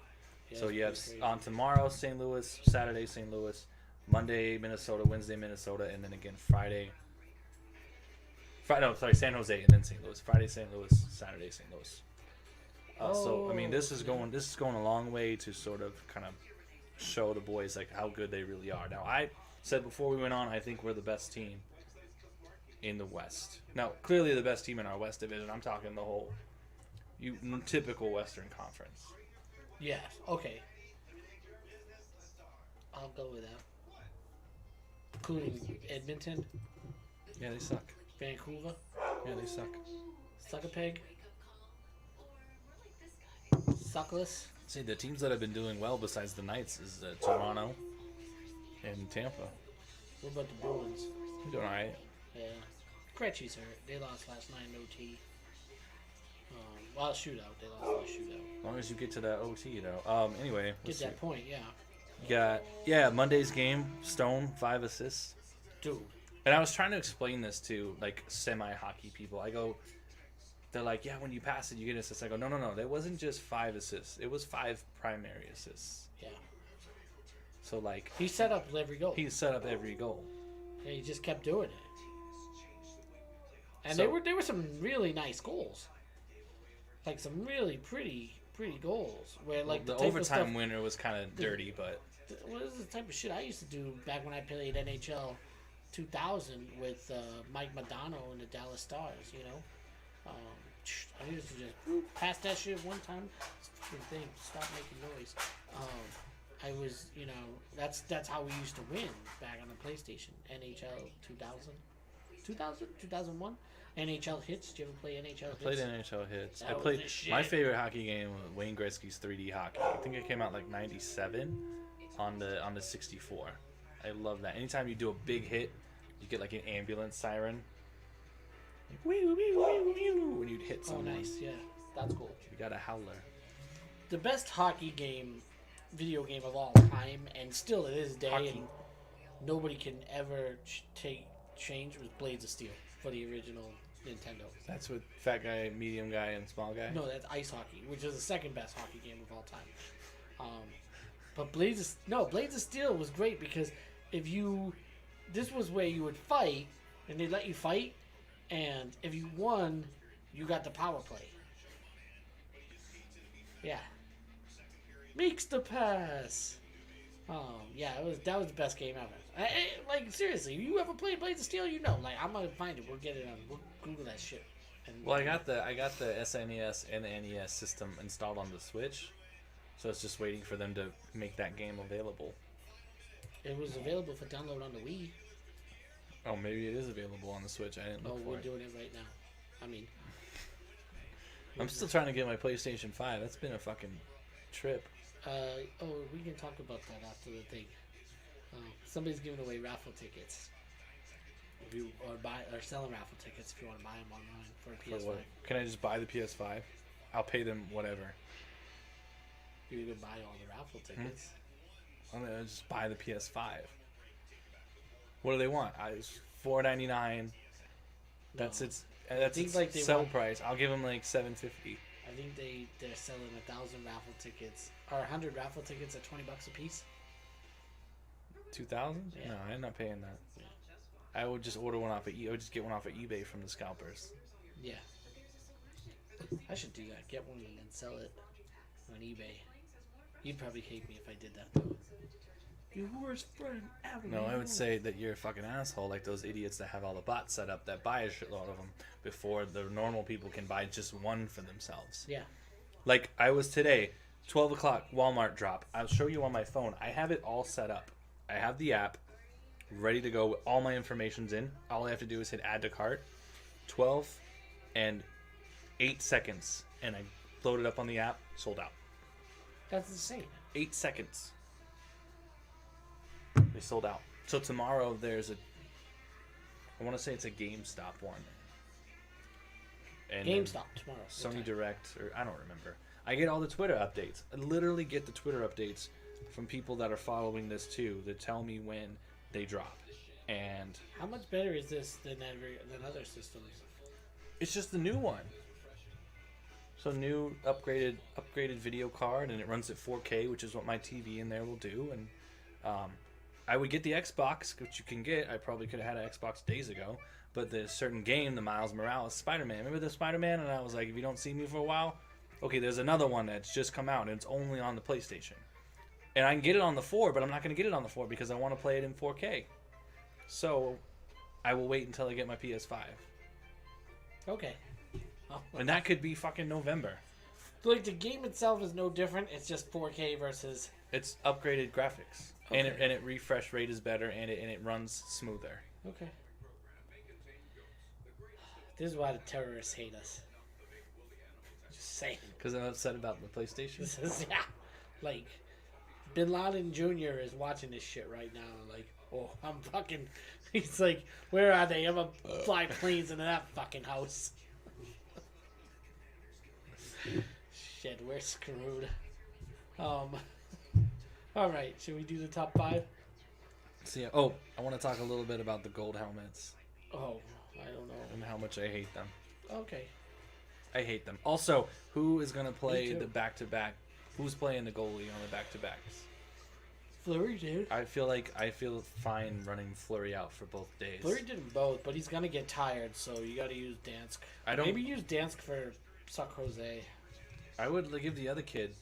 Yeah, So it's you have pretty crazy. on tomorrow St. Louis, Saturday St. Louis, Monday Minnesota, Wednesday Minnesota, and then again Friday. San Jose and then St. Louis. Friday St. Louis, Saturday St. Louis. So I mean, this is going a long way to sort of kind of show the boys like how good they really are. Now I said before we went on, I think we're the best team in the West. Now clearly the best team in our West division. I'm talking the whole typical Western Conference. Yeah, okay. I'll go with that. Including Edmonton, Yeah, they suck. Vancouver, Yeah, they suck. Suckapeg, Suckless. See, the teams that have been doing well besides the Knights is Toronto and Tampa. What about the Bruins? They're doing all right. Yeah. Krejci's hurt. They lost last night in OT. Shootout. They lost the shootout. As long as you get to that OT, though. Anyway, Get let's that see. point, yeah. You got Monday's game. Stone 5 assists. Dude. And I was trying to explain this to like semi-hockey people. I go, they're like, yeah, when you pass it, you get assists. I go, no. That wasn't just 5 assists. It was 5 primary assists. Yeah. So like He set up every goal. he set up every goal. Yeah, he just kept doing it. And So- they were some really nice goals. Like some really pretty goals. Where like The type of overtime stuff- winner was kind of dirty, but What is the type of shit I used to do back when I played NHL 2000 with Mike Madonna and the Dallas Stars, you know? I used to just pass that shit one time. This fucking thing, stop making noise. I was, that's how we used to win back on the PlayStation, NHL 2000. 2000, 2001. NHL Hits. Did you ever play NHL Hits? Played NHL Hits. That I was played the shit. my favorite hockey game was Wayne Gretzky's 3D hockey. I think it came out like '97 on the 64. I love that. Anytime you do a big hit, you get like an ambulance siren. Like, wee, wee, wee, wee, when you'd hit Oh, someone. nice. Yeah, that's cool. You got a howler. The best hockey game, video game of all time, and still to this day, Hockey. and nobody can ever change, was Blades of Steel for the original Nintendo. That's with fat guy, medium guy, and small guy. No, that's ice hockey, which is the second best hockey game of all time. But Blades of Steel was great because this was where you would fight, and they let you fight, and if you won, you got the power play. Yeah. Makes the pass. Yeah, that was the best game ever. Like seriously, you ever played Blades of Steel? You know, like I'm gonna find it. We'll get it on. We'll Google that shit. And Well, I got the SNES and the NES system installed on the Switch, so it's just waiting for them to make that game available. It was available for download on the Wii. Oh, maybe it is available on the Switch. I didn't Oh, look for we're it. doing it right now. I mean, I'm still trying to get my PlayStation 5. That's been a fucking trip. we can talk about that after the thing. Somebody's giving away raffle tickets. If you or selling raffle tickets if you want to buy them online for a For PS5. what? Can I just buy the PS5? I'll pay them whatever. You can buy all the raffle tickets. I'm gonna just buy the PS5. What do they want? It's $4.99. That's No. its. That's think its like they sell want- price. I'll give them like $7.50. I think they're selling 1,000 raffle tickets or 100 raffle tickets at $20 a piece. 2,000? Yeah. No, I'm not paying that. Yeah. I would just order one off of I would just get one off of eBay from the scalpers. Yeah. I should do that. Get one and then sell it on eBay. You'd probably hate me if I did that though. Your worst friend ever. No, I would say that you're a fucking asshole, like those idiots that have all the bots set up that buy a shitload of them before the normal people can buy just one for themselves. Yeah. Like I was today, 12 o'clock, Walmart drop. I'll show you on my phone. I have it all set up. I have the app ready to go. All my information's in. All I have to do is hit add to cart. 12 and 8 seconds, and I loaded up on the app. Sold out. That's insane. 8 seconds. They sold out. So tomorrow there's I want to say it's a GameStop one. And then GameStop tomorrow. What Sony time? Direct, or I don't remember. I get all the Twitter updates. I literally get the Twitter updates from people that are following this too that tell me when they drop. And How much better is this than other systems? it's just the new one. So new upgraded video card, and it runs at 4K, which is what my TV in there will do. And I would get the Xbox, which you can get. I probably could have had an Xbox days ago. But the certain game, the Miles Morales Spider-Man. Remember the Spider-Man? And I was like, if you don't see me for a while, okay, there's another one that's just come out, and it's only on the PlayStation. And I can get it on the 4, but I'm not going to get it on the 4 because I want to play it in 4K. So I will wait until I get my PS5. Okay. Oh. And that could be fucking November. Like the game itself is no different. It's just 4K versus. It's upgraded graphics, and Okay. it refresh rate is better, and it runs smoother. Okay. This is why the terrorists hate us. Just saying. Because I'm upset about the PlayStation. This is like Bin Laden Jr. is watching this shit right now. Like, oh, I'm fucking. He's like, where are they? I'm gonna fly planes into that fucking house. Shit, we're screwed. All right, should we do the top 5? So yeah. Oh, I want to talk a little bit about the gold helmets Oh, I don't know. and how much I hate them. Okay. I hate them. Also, who is gonna play too. the back-to-back? Who's playing the goalie on the back-to-backs? Fleury did. I feel fine running Flurry out for both days. Fleury did them both, but he's gonna get tired, so you gotta use Dansk. I don't- Maybe use Dansk for Suck Jose. I would give the other kid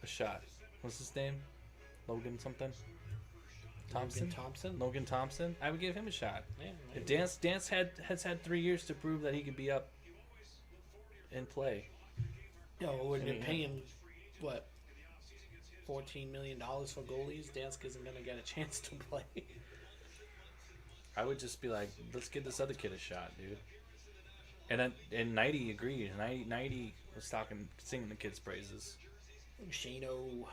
a shot. What's his name? Logan something? Thompson? Thompson? Logan Thompson? I would give him a shot. Yeah, If maybe. Dance has had 3 years to prove that he could be up and play. No, we're I mean, paying what, $14 million for goalies. Dansk isn't gonna get a chance to play. I would just be like, let's give this other kid a shot, dude. And Nighty agreed. Nighty was singing the kid's praises. Shano.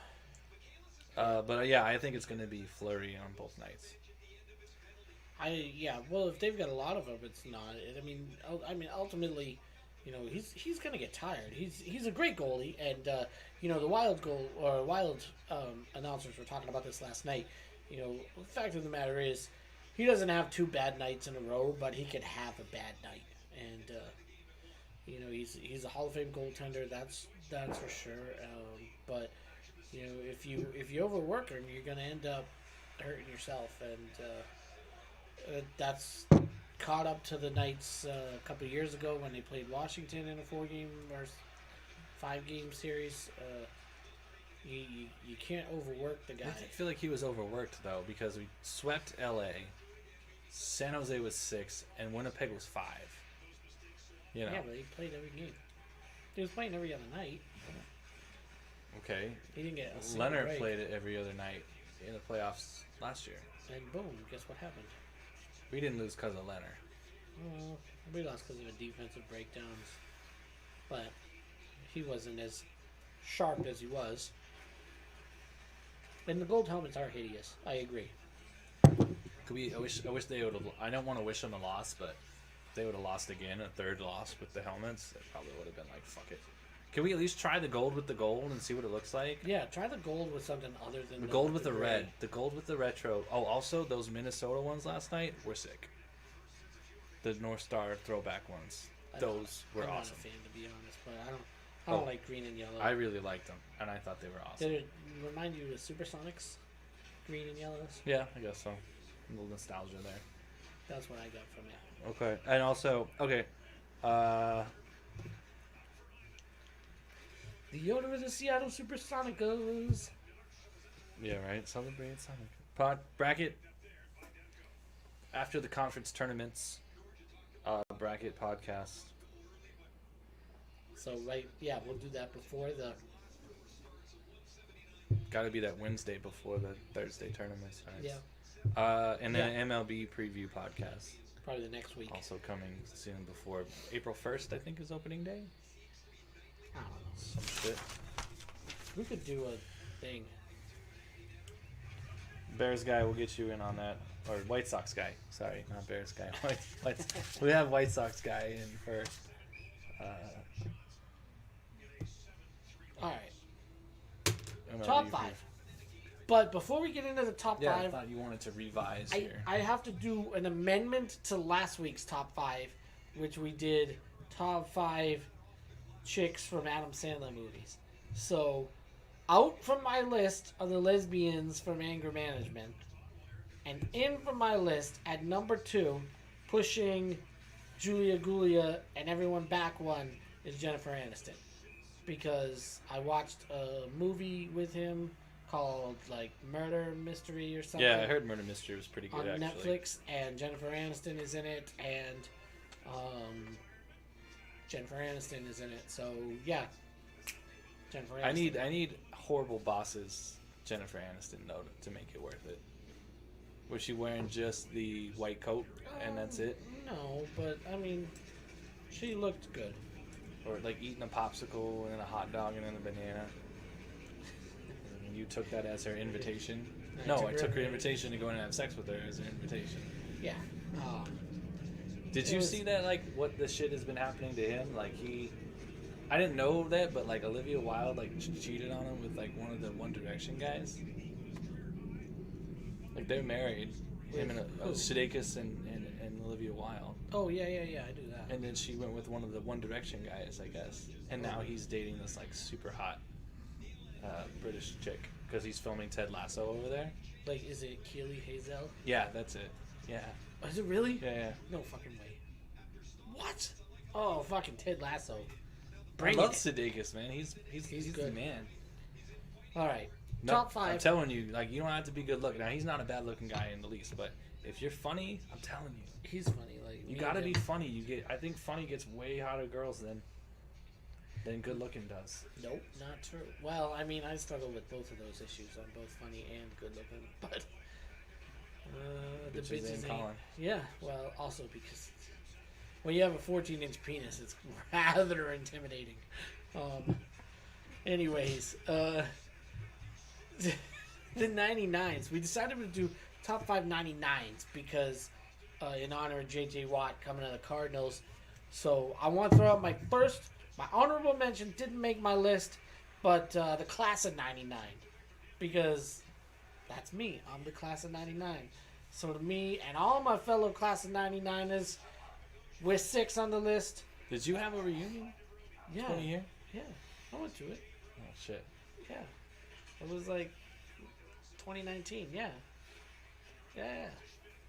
But yeah, I think it's going to be Fleury on both nights. Well, if they've got a lot of them, it's not. I mean, ultimately, he's gonna get tired. He's a great goalie, and the Wild announcers were talking about this last night. The fact of the matter is, he doesn't have 2 bad nights in a row, but he can have a bad night, and he's a Hall of Fame goaltender. That's for sure. But if you overwork him, you're gonna end up hurting yourself, and that's caught up to the Knights a couple of years ago when they played Washington in a 4-game or 5-game series. You can't overwork the guy. I feel like he was overworked though, because we swept LA, San Jose was 6, and Winnipeg was 5. Yeah, but he played every game. He was playing every other night. Okay. He didn't get a single Leonard break. played it every other night in the playoffs last year. And boom, guess what happened? We didn't lose because of Leonard. We lost because of the defensive breakdowns. But he wasn't as sharp as he was. And the gold helmets are hideous. I agree. I wish they would have. I don't want to wish them a loss, but if they would have lost again, a third loss with the helmets, it probably would have been like, fuck it. Can we at least try the gold with the gold and see what it looks like? Yeah, try the gold with something other than The gold with the gray. red. The gold with the retro. Oh, also, those Minnesota ones last night were sick. The North Star throwback ones. Those were I'm awesome. not a fan, to be honest, but I don't like green and yellow. I really liked them, and I thought they were awesome. Did it remind you of Supersonics? Green and yellows? Yeah, I guess so. A little nostalgia there. That's what I got from it. Okay, and also, The owner of the Seattle Supersonicos. yeah, right. Celebrate Sonic. Bracket. After the conference tournaments, bracket podcast. So, we'll do that before the... Got to be that Wednesday before the Thursday tournament starts. Yeah, And then MLB preview podcast. probably the next week. Also coming soon before April 1st, I think, is opening day. I don't know. Some shit. We could do a thing. Bears guy will get you in on that. Or White Sox guy. Sorry, not Bears guy. We have White Sox guy in first. All right. MLB Top preview. 5. But before we get into the top Yeah, I 5, thought you wanted to revise here. I have to do an amendment to last week's top 5, which we did top 5 chicks from Adam Sandler movies. So, out from my list are the lesbians from Anger Management. And in from my list at number 2, pushing Julia Gulia and everyone back one, is Jennifer Aniston. Because I watched a movie with him called Murder Mystery or something. Yeah, I heard Murder Mystery was pretty good on actually. Netflix, and Jennifer Aniston is in it, and Jennifer Aniston is in it. So yeah, Jennifer Aniston. I need horrible bosses Jennifer Aniston though to make it worth it. Was she wearing just the white coat and that's it? No, but I mean, she looked good. Or eating a popsicle and then a hot dog and then a banana? And you took that as her invitation? I took her invitation to go in and have sex with her as an invitation. Yeah. Did you see that, what the shit has been happening to him? I didn't know that, but, Olivia Wilde, cheated on him with, one of the One Direction guys. They're married. Him and Sudeikis and Olivia Wilde. Oh, yeah, I do that. And then she went with one of the One Direction guys, I guess. And now he's dating this, super hot British chick. Because he's filming Ted Lasso over there. Is it Keely Hazel? Yeah, that's it. Yeah. Oh, is it really? Yeah. No fucking way. What? Oh, fucking Ted Lasso. I love Sudeikis, man. He's the good. man. All right. No, Top 5. I'm telling you, you don't have to be good looking. Now, he's not a bad looking guy in the least, but if you're funny, I'm telling you. He's funny. You gotta be funny. I think funny gets way hotter girls than good looking does. Nope, not true. Well, I mean, I struggle with both of those issues. I'm both funny and good looking, but The Bitches bitches ain't ain't. calling. Yeah, well, also because when you have a 14-inch penis, it's rather intimidating. Anyways, the 99s. We decided to do top 5 99s because in honor of J.J. Watt coming to the Cardinals. So I want to throw out my honorable mention. Didn't make my list, but the class of 99 because that's me. I'm the class of 99. So to me and all my fellow class of 99ers, we're 6 on the list. Did you have a reunion? Yeah. 20 year? Yeah. I went to it. Oh shit. Yeah. It was like 2019. Yeah. Yeah.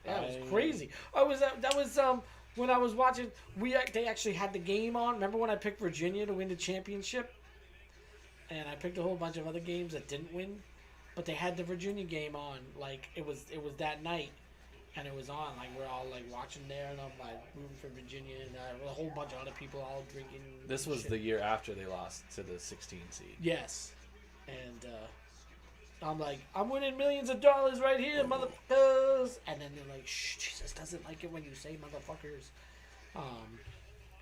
Yeah, it was crazy. That was when I was watching. They actually had the game on. Remember when I picked Virginia to win the championship? And I picked a whole bunch of other games that didn't win, but they had the Virginia game on. Like it was that night, and it was on. Like we're all like watching there, and I'm like rooting for Virginia, and a whole bunch of other people all drinking. This was shit. the year after they lost to the 16 seed. Yes, and I'm like, I'm winning millions of dollars right here, motherfuckers. And then they're like, shh, Jesus doesn't like it when you say motherfuckers.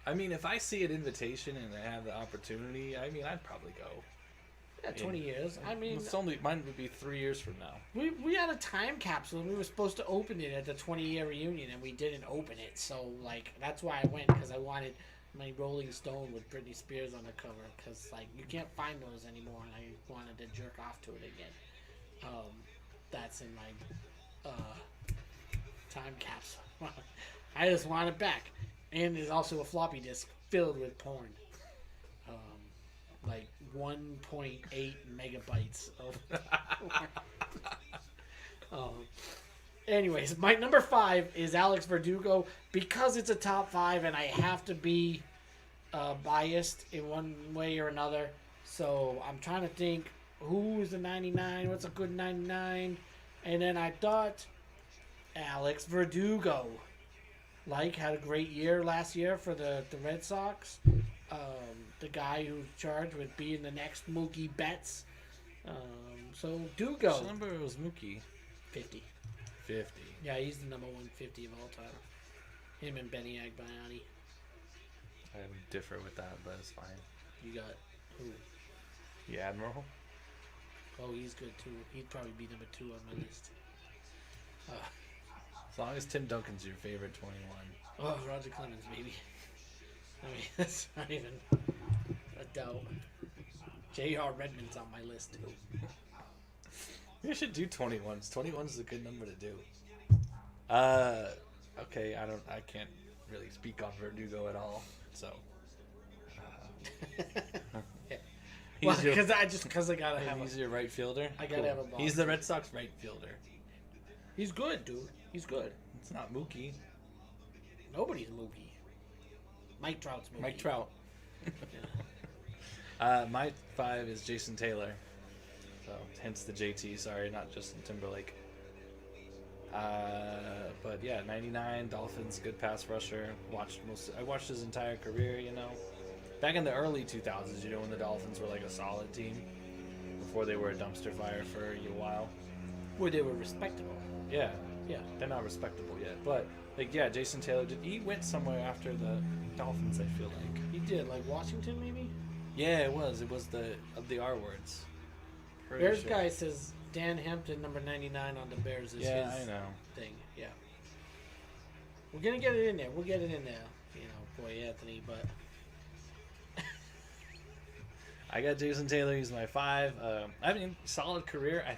I mean, if I see an invitation and I have the opportunity, I mean, I'd probably go. Yeah, 20 years. I mean, It's only mine would be 3 years from now. we had a time capsule and we were supposed to open it at the 20-year reunion and we didn't open it. So like that's why I went because I wanted my Rolling Stone with Britney Spears on the cover because like you can't find those anymore and I wanted to jerk off to it again. That's in my time capsule. I just want it back. And there's also a floppy disk filled with porn. Like 1.8 megabytes of. Anyways, my number 5 is Alex Verdugo because it's a top 5 and I have to be biased in one way or another. So I'm trying to think who's the 99, what's a good 99, and then I thought Alex Verdugo. Like had a great year last year for the Red Sox. The guy who's charged with being the next Mookie Betts. So Dugo. Which number was Mookie? 50. 50. Yeah, he's the number 150 of all time. Him and Benny Agbayani. I differ with that, but it's fine. You got who? The Admiral? Oh, he's good too. He'd probably be number 2 on my list. As long as Tim Duncan's your favorite 21. Oh, Roger Clemens, baby. I mean, that's not even a doubt. J.R. Redmond's on my list too. You should do 21s. 21's a good number to do. Okay, I can't really speak on Verdugo at all. So. Well, because I gotta have He's your right fielder. I gotta have a ball. He's the Red Sox right fielder. He's good, dude. He's good. It's not Mookie. Nobody's Mookie. Mike Trout's Mookie. Mike Trout. Yeah. My 5 is Jason Taylor. So hence the JT. Sorry, not Justin Timberlake. But yeah, 99 Dolphins, good pass rusher. I watched his entire career. You know, back in the early 2000s, you know, when the Dolphins were like a solid team before they were a dumpster fire for a while. Where they were respectable. Yeah. Yeah. They're not respectable yet, but like yeah, Jason Taylor he went somewhere after the Dolphins. I feel like He did, like Washington, maybe. yeah, it was the R words. Pretty Bears sure. guy says Dan Hampton, number 99 on the Bears is Yeah, his I know. thing. Yeah, we're gonna get it in there. We'll get it in there. You know, boy, Anthony, but I got Jason Taylor. He's my 5. I mean, solid career. I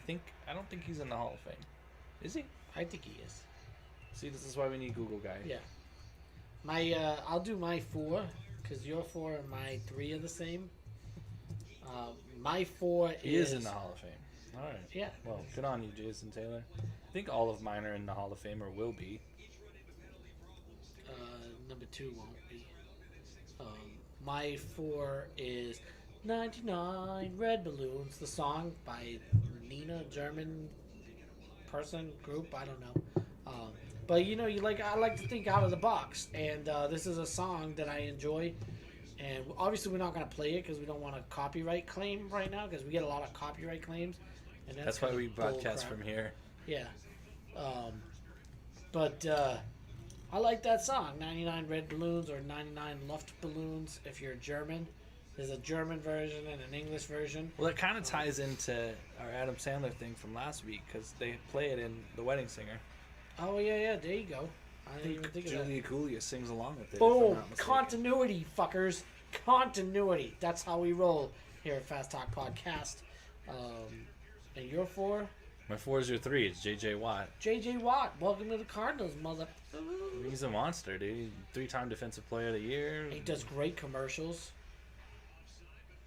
don't think he's in the Hall of Fame. Is he? I think he is. See, this is why we need Google guy. Yeah. My I'll do my 4 because your 4 and my 3 are the same. My 4 He is in the Hall of Fame. All right. Yeah. Well, good on you, Jason Taylor. I think all of mine are in the Hall of Fame or will be. Number 2 won't be. My 4 is 99 Red Balloons, the song by Nina, German person, group, I don't know. But you know, I like to think out of the box, and this is a song that I enjoy. And obviously, we're not going to play it because we don't want a copyright claim right now because we get a lot of copyright claims. And That's why we bull broadcast crap. from here. Yeah. But I like that song, 99 Red Balloons or 99 Luftballons if you're German. There's a German version and an English version. Well, it kind of ties into our Adam Sandler thing from last week because they play it in The Wedding Singer. Oh, yeah, there you go. I didn't even think of that. Julia Coulier sings along with it. if Boom! I'm not mistaken. Continuity, fuckers. Continuity. That's how we roll here at Fast Talk Podcast. And you're for My 4 is your 3. It's J.J. Watt. J.J. Watt. Welcome to the Cardinals, mother. He's a monster, dude. 3-time Defensive Player of the Year. He does great commercials.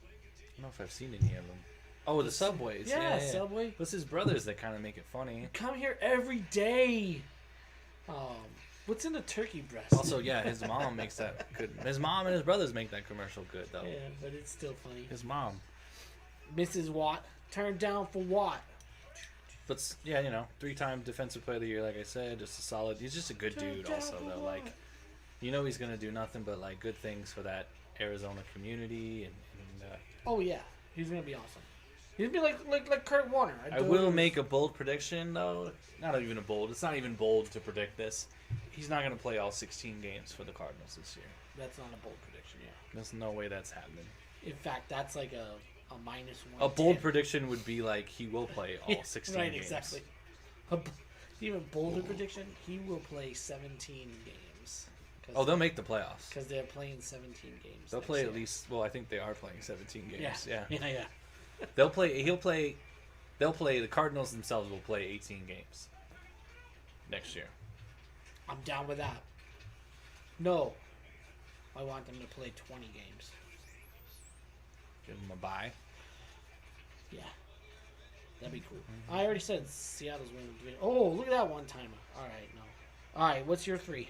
I don't know if I've seen any of them. Oh, the Subways. Yeah, Subway. It's his brothers that kind of make it funny. Come here every day. What's in the turkey breast? Also, yeah, his mom makes that good. His mom and his brothers make that commercial good, though. Yeah, but it's still funny. His mom. Mrs. Watt turned down for Watt. But, yeah, 3-time Defensive Player of the Year, like I said. Just a solid. He's just a good dude, also, though. Like, he's going to do nothing but, like, good things for that Arizona community. And oh, yeah. He's going to be awesome. He's going to be like Kurt Warner. I will make a bold prediction, though. Not even a bold. It's not even bold to predict this. He's not going to play all 16 games for the Cardinals this year. That's not a bold prediction, yeah. There's no way that's happening. In fact, that's like a -1. A bold prediction would be like he will play all 16 right, games. Exactly. Even bolder prediction, he will play 17 games. Oh, they'll make the playoffs. Because they're playing 17 games. They'll play at least. Well, I think they are playing 17 games. Yeah. They'll play. He'll play. They'll play. The Cardinals themselves will play 18 games next year. I'm down with that. No, I want them to play 20 games. Give them a bye. Yeah, that'd be cool. I already said Seattle's winning the division. Oh, look at that one timer. All right, no. All right, what's your 3?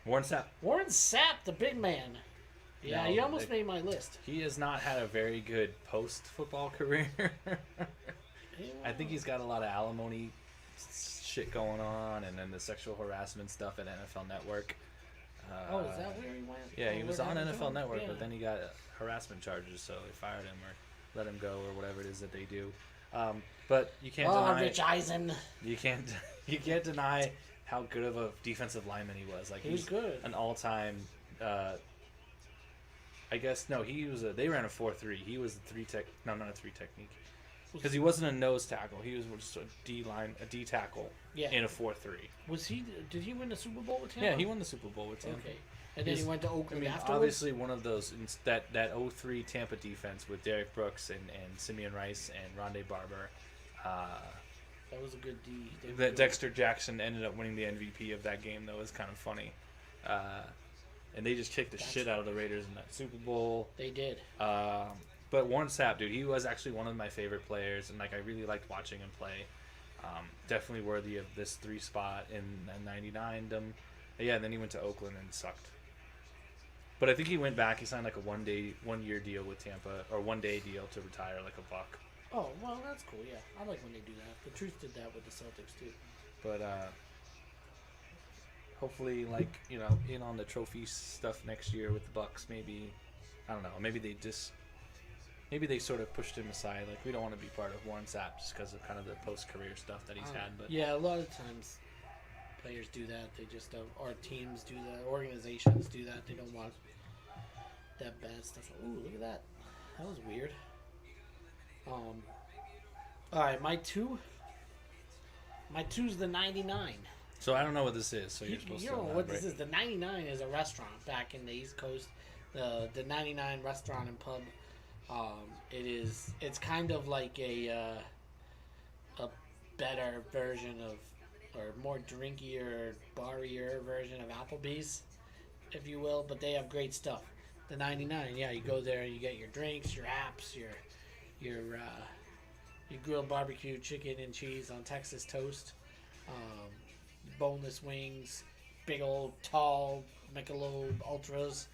Warren Sapp. Warren Sapp, the big man. Yeah, No, he almost made my list. He has not had a very good post-football career. I think he's got a lot of alimony shit going on, and then the sexual harassment stuff at NFL Network. Oh, is that where he went? Yeah, he Oh, was where on did he NFL go? Network, Yeah. but then he got harassment charges, so they fired him or let him go or whatever it is that they do. But you can't deny Rich Eisen. you can't deny how good of a defensive lineman he was. Like He was he's good. an all-time. I guess no, he was a. They ran a 4-3. He was a 3 tech. No, not a 3 technique. Because he wasn't a nose tackle. He was just a D line, a D tackle Yeah. in a 4-3. Was he? Did he win the Super Bowl with Tampa? Yeah, he won the Super Bowl with Tampa. Okay. And then he went to I Oakland mean, afterwards. obviously one of those that 03 Tampa defense with Derek Brooks and Simeon Rice and Rondé Barber. That was a good D. They were That good. Dexter Jackson ended up winning the MVP of that game, though. It was kind of funny. And they just kicked the shit out of the Raiders in that Super Bowl. They did. But Warren Sapp, dude, he was actually one of my favorite players, and like I really liked watching him play. Definitely worthy of this 3 spot in '99. Yeah, and then he went to Oakland and sucked. But I think he went back. He signed like a 1-year deal with Tampa, or 1-day deal to retire like a buck. Oh, well, that's cool, yeah. I like when they do that. The Truth did that with the Celtics, too. But hopefully, like, in on the trophy stuff next year with the Bucks. Maybe, I don't know. Maybe they sort of pushed him aside. Like, we don't want to be part of Warren Sapp just because of kind of the post-career stuff that he's had. But yeah, a lot of times players do that. They just don't. Or teams do that. Organizations do that. They don't want that bad stuff. Ooh, look at that. That was weird. All right, my 2. My 2's the 99. so I don't know what this is. So you're supposed You to know what this elaborate. is? The 99 is a restaurant back in the East Coast. The 99 restaurant and pub. It's kind of like a better version of, or more drinkier, barier version of Applebee's, if you will. But they have great stuff. The 99, yeah, you go there and you get your drinks, your apps, your grilled barbecue chicken and cheese on Texas toast, boneless wings, big old tall Michelob Ultras.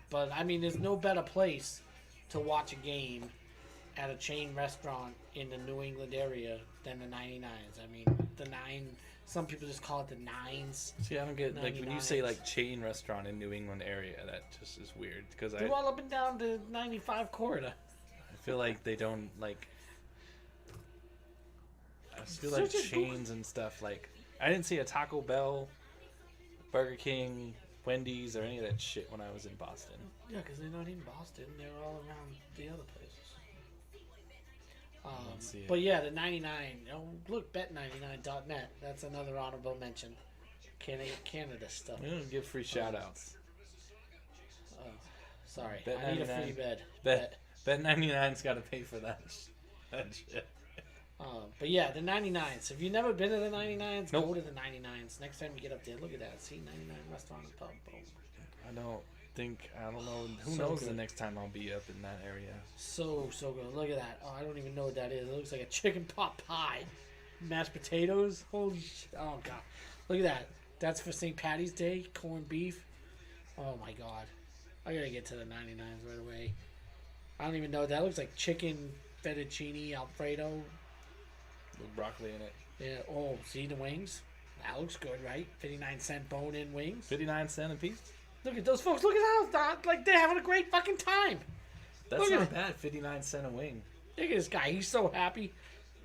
But I mean, there's no better place to watch a game at a chain restaurant in the New England area than the 99s. I mean, the 9. Some people just call it the 9s. See, I don't get like when you say 99s. like chain restaurant in New England area. That just is weird because They're all up and down the 95 corridor. I feel like they don't like. feel like Search it, Google. chains and stuff. Like I didn't see a Taco Bell, Burger King, Wendy's, or any of that shit when I was in Boston. Yeah, because they're not in Boston. They're all around the other places. Let's see it. But yeah, the 99. Oh, look, bet99.net. That's another honorable mention. Canada stuff. We don't give free shout outs. Oh, sorry. Bet I need a 99. free bed. Bet 99's got to pay for that shit. But yeah, the 99s. If you've never been to the 99s, Nope. go to the 99s. Next time you get up there, look at that. See, 99 restaurant and pub. Boom. I don't know. Who So knows good. the next time I'll be up in that area. So good. Look at that. Oh, I don't even know what that is. It looks like a chicken pot pie. Mashed potatoes. Holy shit. Oh, God. Look at that. That's for St. Patty's Day. Corned beef. Oh, my God. I gotta get to the 99s right away. I don't even know. That looks like chicken fettuccine Alfredo. With broccoli in it. Yeah. Oh, see the wings? That looks good, right? 59-cent bone-in wings. 59 cents a piece? Look at those folks. Look at how like they're having a great fucking time. That's Look at not it. bad. 59 cents a wing. Look at this guy. He's so happy.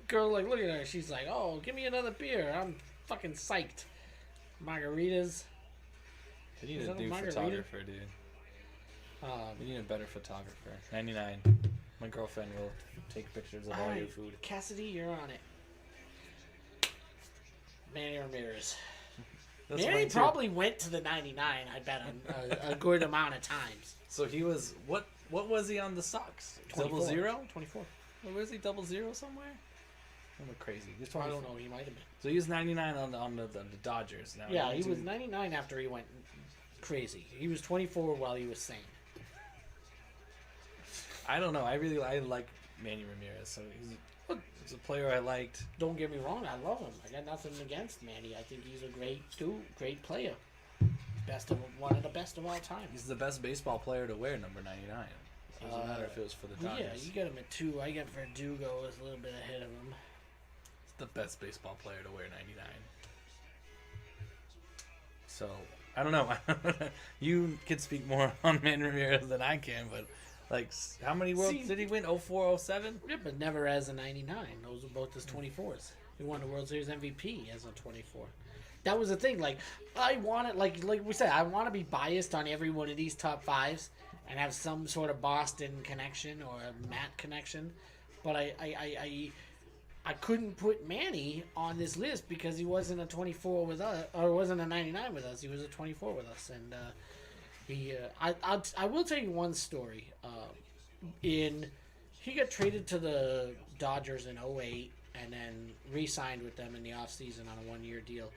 Girl, like, look at her. She's like, oh, give me another beer. I'm fucking psyched. Margaritas. We need Is a that a new margarita? photographer, dude. Um, We need a better photographer. 99. My girlfriend will take pictures of all Alright, your food. Cassidy, you're on it. Manny Ramirez. That's Manny mine too. probably went to the 99, I bet, a good amount of times. So he was what was he on the Sox? 24. 00? 24. Or was he 00 somewhere? I'm crazy. He's I 24. don't know. He might have been. So he was 99 on the Dodgers now. Yeah, he went was to- 99 after he went crazy. He was 24 while he was sane. I don't know. I like Manny Ramirez. So he's a player I liked. Don't get me wrong, I love him. I got nothing against Manny. I think he's a great dude, great player. One of the best of all time. He's the best baseball player to wear number 99. It doesn't matter if it was for the Well, Dodgers. yeah, you got him at 2. I got Verdugo is a little bit ahead of him. He's the best baseball player to wear 99. So I don't know. You can speak more on Manny Ramirez than I can, but like, how many worlds did he win? 04, 07? Yeah, but never as a 99. Those were both his 24s. He won the World Series MVP as a 24. That was the thing. Like, I want it. Like we said, I want to be biased on every one of these top 5s and have some sort of Boston connection or a Matt connection. But I couldn't put Manny on this list because he wasn't a 24 with us, or wasn't a 99 with us. He was a 24 with us, and I will tell you one story. He got traded to the Dodgers in 08 and then re-signed with them in the offseason on a 1-year deal.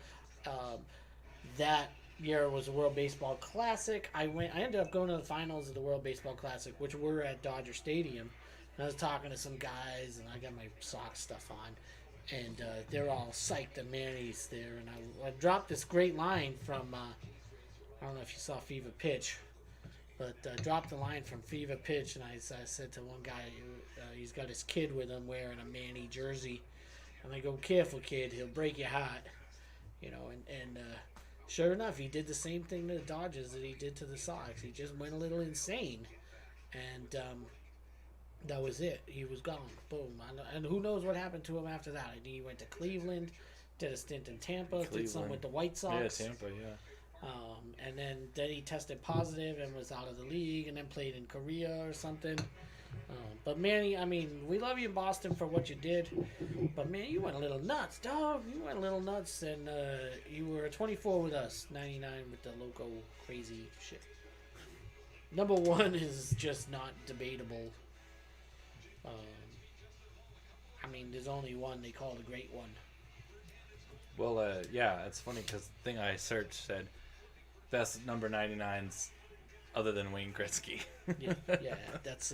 That year was the World Baseball Classic. I ended up going to the finals of the World Baseball Classic, which were at Dodger Stadium. And I was talking to some guys, and I got my Sox stuff on, and they're all psyched that Manny's there. And I dropped this great line from I don't know if you saw Fever Pitch, but dropped the line from Fever Pitch, and I said to one guy, he's got his kid with him wearing a Manny jersey, and I go, "Careful, kid, he'll break your heart," you know. And sure enough, he did the same thing to the Dodgers that he did to the Sox. He just went a little insane, and that was it. He was gone. Boom. And who knows what happened to him after that? He went to Cleveland, did a stint in Tampa, did some with the White Sox. Yeah, Tampa, yeah. And then he tested positive and was out of the league, and then played in Korea or something. But Manny, I mean, we love you in Boston for what you did, but man, you went a little nuts, dog. You went a little nuts, and you were 24 with us, 99 with the loco crazy shit. Number 1 is just not debatable. I mean, there's only one they call the great one. Well, yeah, it's funny because the thing I searched said best number 99s other than Wayne Gretzky. Yeah, that's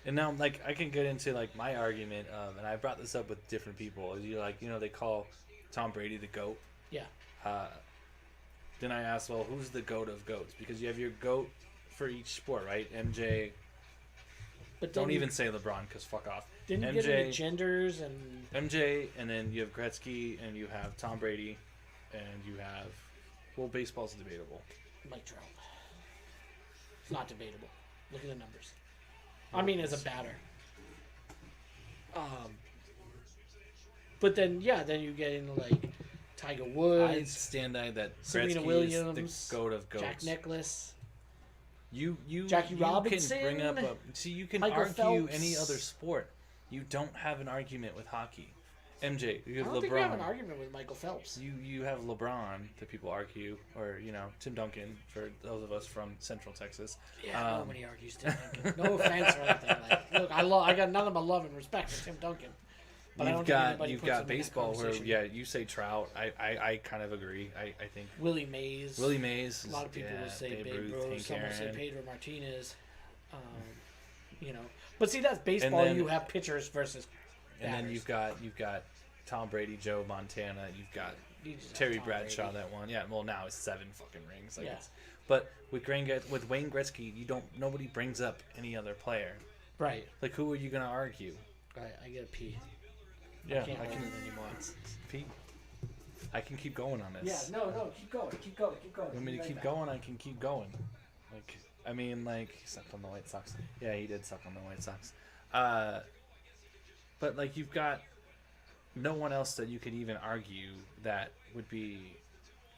And now, like, I can get into like my argument of, and I brought this up with different people. Is they call Tom Brady the GOAT. yeah. Then I asked, well, who's the GOAT of GOATs? Because you have your GOAT for each sport, right? MJ. But Don't even say LeBron, because fuck off. Didn't MJ, you get into genders and MJ, and then you have Gretzky, and you have Tom Brady, and you have, well, baseball's debatable. Mike Trout? It's not debatable. Look at the numbers. I mean, as a batter. But then then you get into like Tiger I Woods, stand by that Serena Gretzky Williams, is the goat of goats. Jack Nicklaus. You Jackie you Robinson, can bring up you can Michael argue Phelps. any other sport. You don't have an argument with hockey. MJ, you I have don't think we have an LeBron. argument with Michael Phelps. You have LeBron that people argue, or Tim Duncan for those of us from Central Texas. Yeah, nobody argues Tim Duncan. No offense or anything. Like, look, I got nothing but love and respect for Tim Duncan. But I don't think anybody You've puts him got in that baseball where conversation. you say Trout. I kind of agree. I think Willie Mays. Willie Mays. A lot of people will say Babe Ruth. Hank Some will say Aaron. Pedro Martinez. But see, that's baseball. then- You have pitchers versus And then batters. you've got Tom Brady, Joe Montana. You've got You just have Terry Tom Bradshaw Brady. that won. Yeah, well now it's 7 fucking rings. Like Yeah. but with Wayne Gretzky, nobody brings up any other player. Right. Like who are you gonna argue? Right. I get a P. Yeah, Can't I hold can. it anymore. Pete, I can keep going on this. No. Keep going. Keep going. Keep going. You want me to keep going? I can keep going. Like, I mean, like, he sucked on the White Sox. Yeah, he did suck on the White Sox. But, like, you've got no one else that you could even argue that would be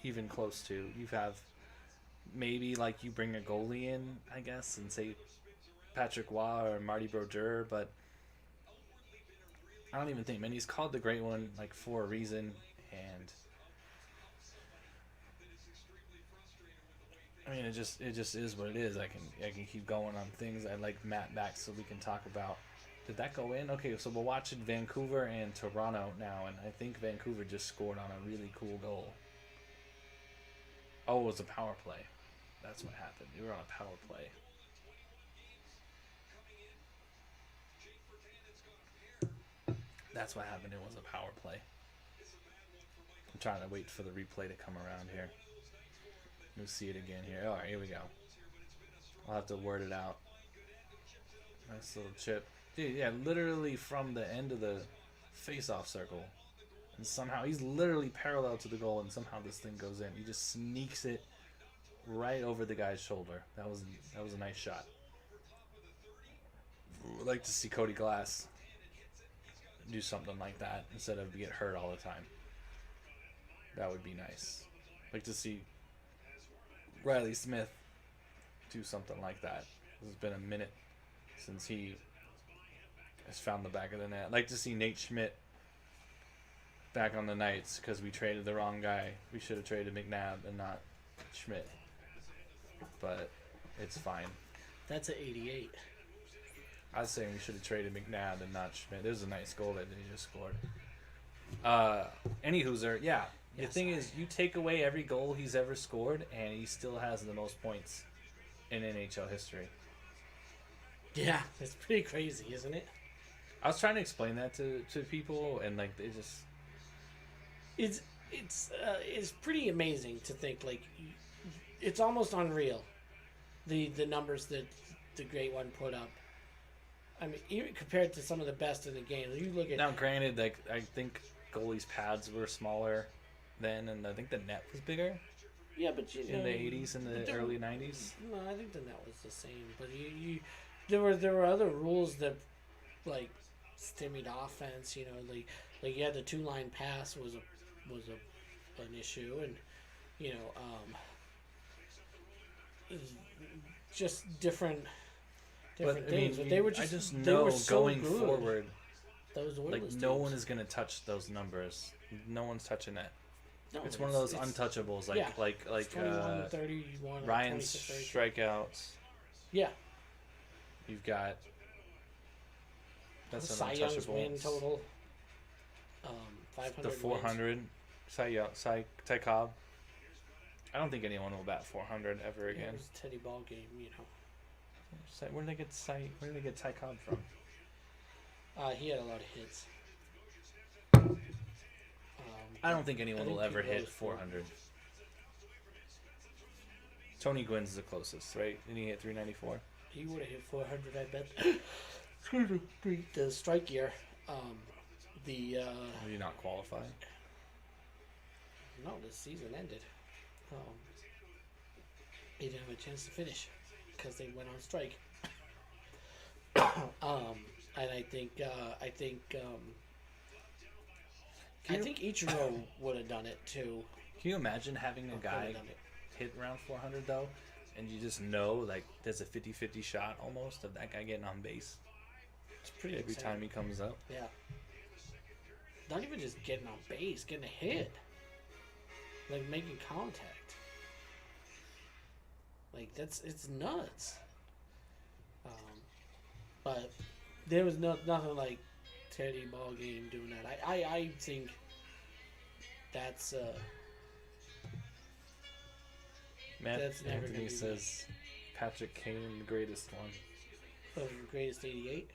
even close to. You have maybe, like, you bring a goalie in, I guess, and say Patrick Waugh or Marty Brodeur, but I don't even think, man, he's called the great one, like, for a reason, and I mean, it just is what it is. I can keep going on things. I'd like Matt back so we can talk about. Did that go in? Okay, so we're watching Vancouver and Toronto now, and I think Vancouver just scored on a really cool goal. Oh, it was a power play. That's what happened. They were on a power play. That's what happened. It was a power play. I'm trying to wait for the replay to come around here. We'll see it again here. All right, here we go. I'll have to word it out. Nice little chip. Dude, yeah, literally from the end of the face-off circle. And somehow, he's literally parallel to the goal, and somehow this thing goes in. He just sneaks it right over the guy's shoulder. That was a nice shot. I'd like to see Cody Glass do something like that instead of get hurt all the time. That would be nice. Like to see Riley Smith do something like that. It's been a minute since he has found the back of the net. I'd like to see Nate Schmidt back on the Knights because we traded the wrong guy. We should have traded McNabb and not Schmidt. But it's fine. That's an 88. I was saying we should have traded McNabb and not Schmidt. It was a nice goal that he just scored. Anywho's, yeah. The thing is, you take away every goal he's ever scored, and he still has the most points in NHL history. Yeah, it's pretty crazy, isn't it? I was trying to explain that to people, and like they just it's pretty amazing to think, like, it's almost unreal the numbers that the Great One put up. I mean, even compared to some of the best in the game, you look at now. Granted, like I think goalies' pads were smaller then, and I think the net was bigger yeah, but you know, in the '80s and the early '90s. No, I think the net was the same, but there were other rules that like stymied offense. You know, like you had the 2-line pass was an issue, and you know, just different things. But they were just I just they know were so going good. forward, Those like Oilers no teams. one is gonna touch those numbers. No one's touching it. No, It's one of those it's- untouchables, like yeah. like It's 21, 31, Ryan's 26, strikeouts. Yeah. You've got that's Cy an Young's win untouchable. total. 500 The wins. 400, Ty Cobb. I don't think anyone will bat 400 ever Yeah, again. it was a Teddy Ball game, you know. Where did they get Ty Cobb from? He had a lot of hits. I don't think anyone I think will ever Pete hit Rose 400. Tony Gwynn's the closest, right? Didn't he hit 394? He would have hit 400, I bet. The strike year. Did he not qualify? No, the season ended. He didn't have a chance to finish because they went on strike. And I think I think Ichiro would have done it too. Can you imagine having a guy done it. hit around 400 though, and you just know like there's a 50-50 shot almost of that guy getting on base It's pretty every insane. time he comes up? Yeah. Not even just getting on base, getting a hit. Like making contact. Like it's nuts. But there was nothing like Teddy Ball Game doing that. I think that's Matt That's never gonna Anthony be says Patrick Kane, the greatest one. the greatest 88.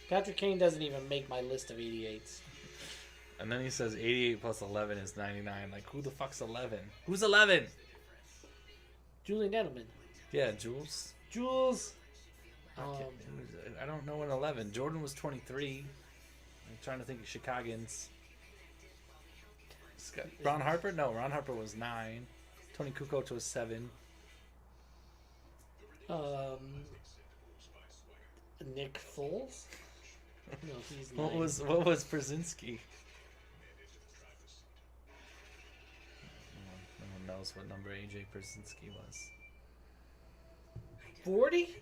Patrick Kane doesn't even make my list of 88s. And then he says 88 plus 11 is 99. Like, who the fuck's 11? Who's 11? Julian Edelman. Yeah, Jules. Jules. I don't know an 11. Jordan was 23. I'm trying to think of Chicagans. Ron Harper? No, Ron Harper was 9. Tony Kukoc was 7. Nick Foles. No, he's 9. What was Brzezinski? No one knows what number AJ Brzezinski was. 40?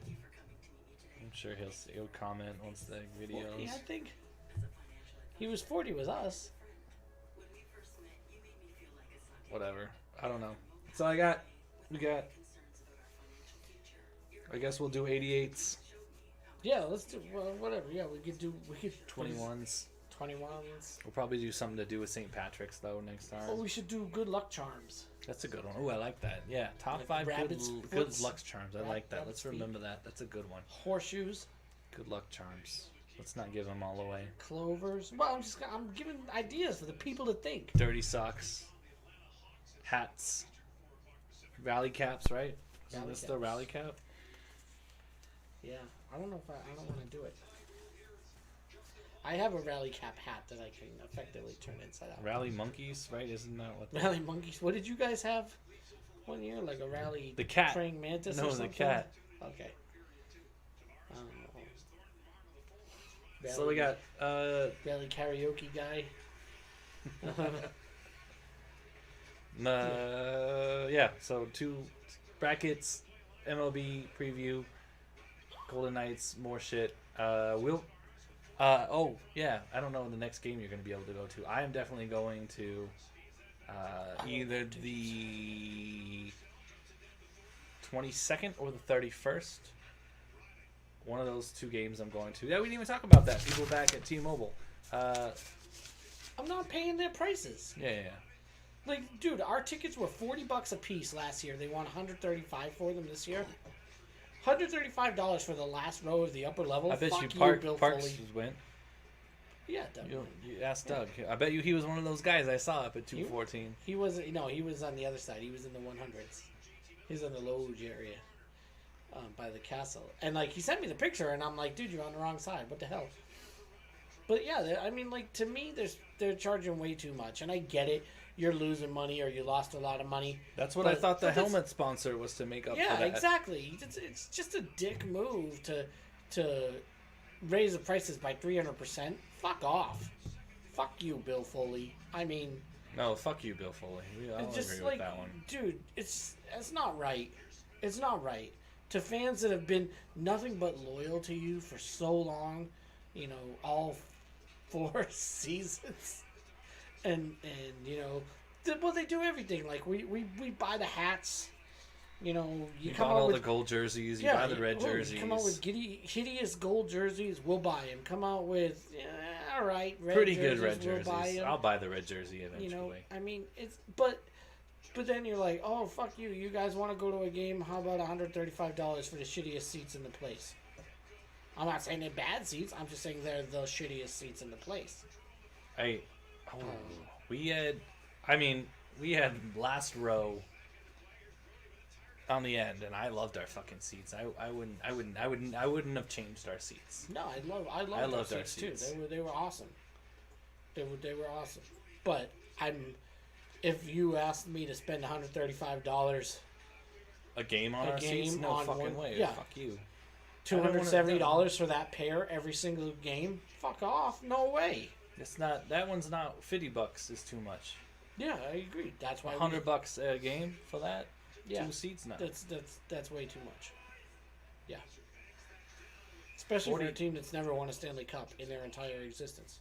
I'm sure he'll comment once the videos. 40, I think. He was 40 with us. Whatever. I don't know. So I got. I guess we'll do 88s, Yeah, let's do whatever. Yeah, we could 21s. 21s. We'll probably do something to do with St. Patrick's though next time. Oh, we should do good luck charms. That's a good one. Oh, I like that. Yeah, top Like 5 good rabbit's good foots. luck charms. I like that. Rabbit's Let's feet. remember that. That's a good one. Horseshoes, Good luck charms. Let's not give them all away. clovers. Well, I'm giving ideas for the people to think. Dirty socks, hats, rally caps. Right? Isn't Rally this the caps. rally cap? Yeah, I don't know if I don't want to do it. I have a rally cap hat that I can effectively turn inside out. Rally monkeys. Right? Isn't that what? Rally monkeys. What did you guys have one year? Like a rally The cat. praying mantis No, or the something? cat. Okay. So we got rally karaoke guy. yeah, so 2 brackets, MLB preview, Golden Knights, more shit. Oh yeah, I don't know the next game you're going to be able to go to. I am definitely going to either the 22nd or the 31st. One of those 2 games I'm going to. Yeah, we didn't even talk about that. People back at T-Mobile. I'm not paying their prices. Yeah. Like, dude, our tickets were $40 a piece last year. They want $135 for them this year. $135 for the last row of the upper level. I bet Fuck you Bill Parks Foley. went. Yeah, definitely. You asked Doug. I bet you he was one of those guys I saw up at 214. He was he was on the other side. He was in the 100s. He was in the Loge area, by the castle. And like he sent me the picture, and I'm like, dude, you're on the wrong side. What the hell? But yeah, I mean, like to me, they're charging way too much, and I get it. You're losing money, or you lost a lot of money. That's what I But- thought the but that's- helmet sponsor was to make up for Yeah, that. exactly. It's just a dick move to raise the prices by 300%. Fuck off. Fuck you, Bill Foley. I mean, No, fuck you, Bill Foley. I'll it's just agree like, with that one. dude, it's not right. It's not right. To fans that have been nothing but loyal to you for so long, all 4 seasons, and well, they do everything. Like we buy the hats. You You come bought out all with the gold jerseys. You buy the red jerseys. You come out with hideous gold jerseys, we'll buy them. Come out with all right, red Pretty jerseys, good red we'll jerseys. buy 'em. I'll buy the red jersey eventually. I mean, it's but then you're like, oh fuck you! You guys want to go to a game? How about $135 for the shittiest seats in the place? I'm not saying they're bad seats. I'm just saying they're the shittiest seats in the place. We had last row on the end, and I loved our fucking seats. I wouldn't have changed our seats. No, I loved our our seats seats. too. They were awesome. They were awesome. But if you asked me to spend $135, A game on A our seats? game No on fucking one- way. yeah. Fuck you. $270 for that pair every single game, fuck off. No way. It's not. That one's not. $50 is too much. Yeah, I agree. That's why $100 a game for that. Yeah, 2 seats now. that's way too much. Yeah, especially for 40 a team that's never won a Stanley Cup in their entire existence.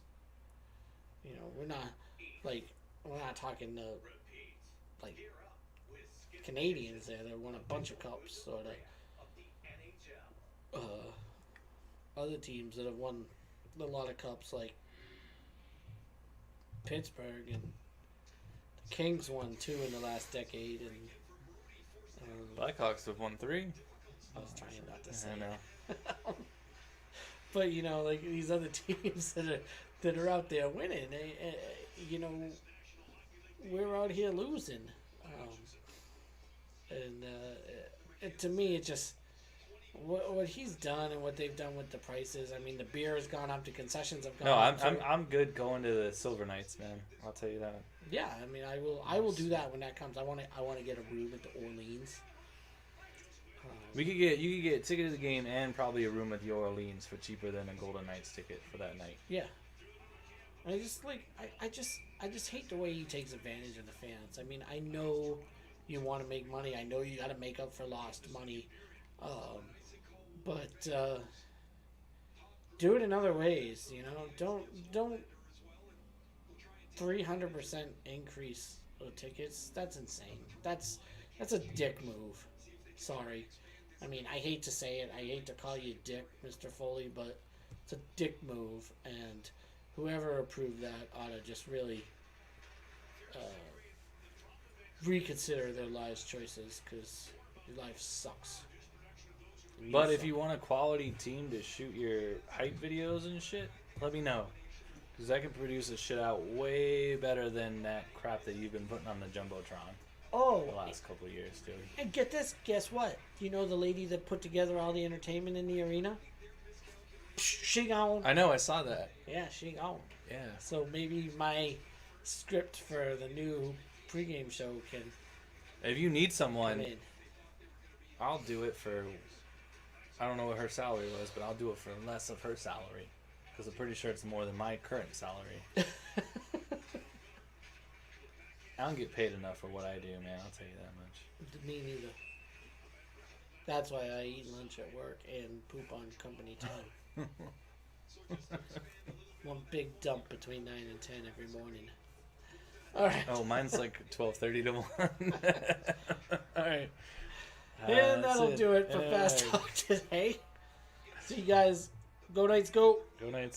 You know, we're not talking the like Canadians there that won a bunch of cups, or the other teams that have won a lot of cups, like Pittsburgh, and the Kings won 2 in the last decade, and Blackhawks have won 3. I was trying not to say I know. it. But you know, like these other teams that are out there winning, you know, we're out here losing, and to me, it just what he's done and what they've done with the prices. I mean, the beer has gone up, the concessions have gone No, up. I'm good going to the Silver Knights, man. I'll tell you that. Yeah, I mean, I will do that when that comes. I want to get a room at the Orleans. You could get a ticket to the game and probably a room at the Orleans for cheaper than a Golden Knights ticket for that night. Yeah. I just I just hate the way he takes advantage of the fans. I mean, I know you want to make money. I know you got to make up for lost money, but do it in other ways. You know, don't 300% increase the tickets. That's insane. That's a dick move. Sorry. I mean, I hate to say it. I hate to call you dick, Mr. Foley, but it's a dick move, and whoever approved that ought to just really reconsider their lives choices, because your life sucks. And But you if suck. you want a quality team to shoot your hype videos and shit, let me know. Because I can produce this shit out way better than that crap that you've been putting on the Jumbotron the last couple of years, dude. And get this, guess what? You know the lady that put together all the entertainment in the arena? She gone. I know, I saw that. Yeah, she gone. Yeah. So maybe my script for the new pregame show can If you need come someone, in. I'll do it for. I don't know what her salary was, but I'll do it for less of her salary. Because I'm pretty sure it's more than my current salary. I don't get paid enough for what I do, man. I'll tell you that much. Me neither. That's why I eat lunch at work and poop on company time. One big dump between 9 and 10 every morning. All right. Oh, mine's like 12:30 to 1. All right. And that'll That's do it for Fast Talk today. See you guys. Go Knights, go. Go Knights.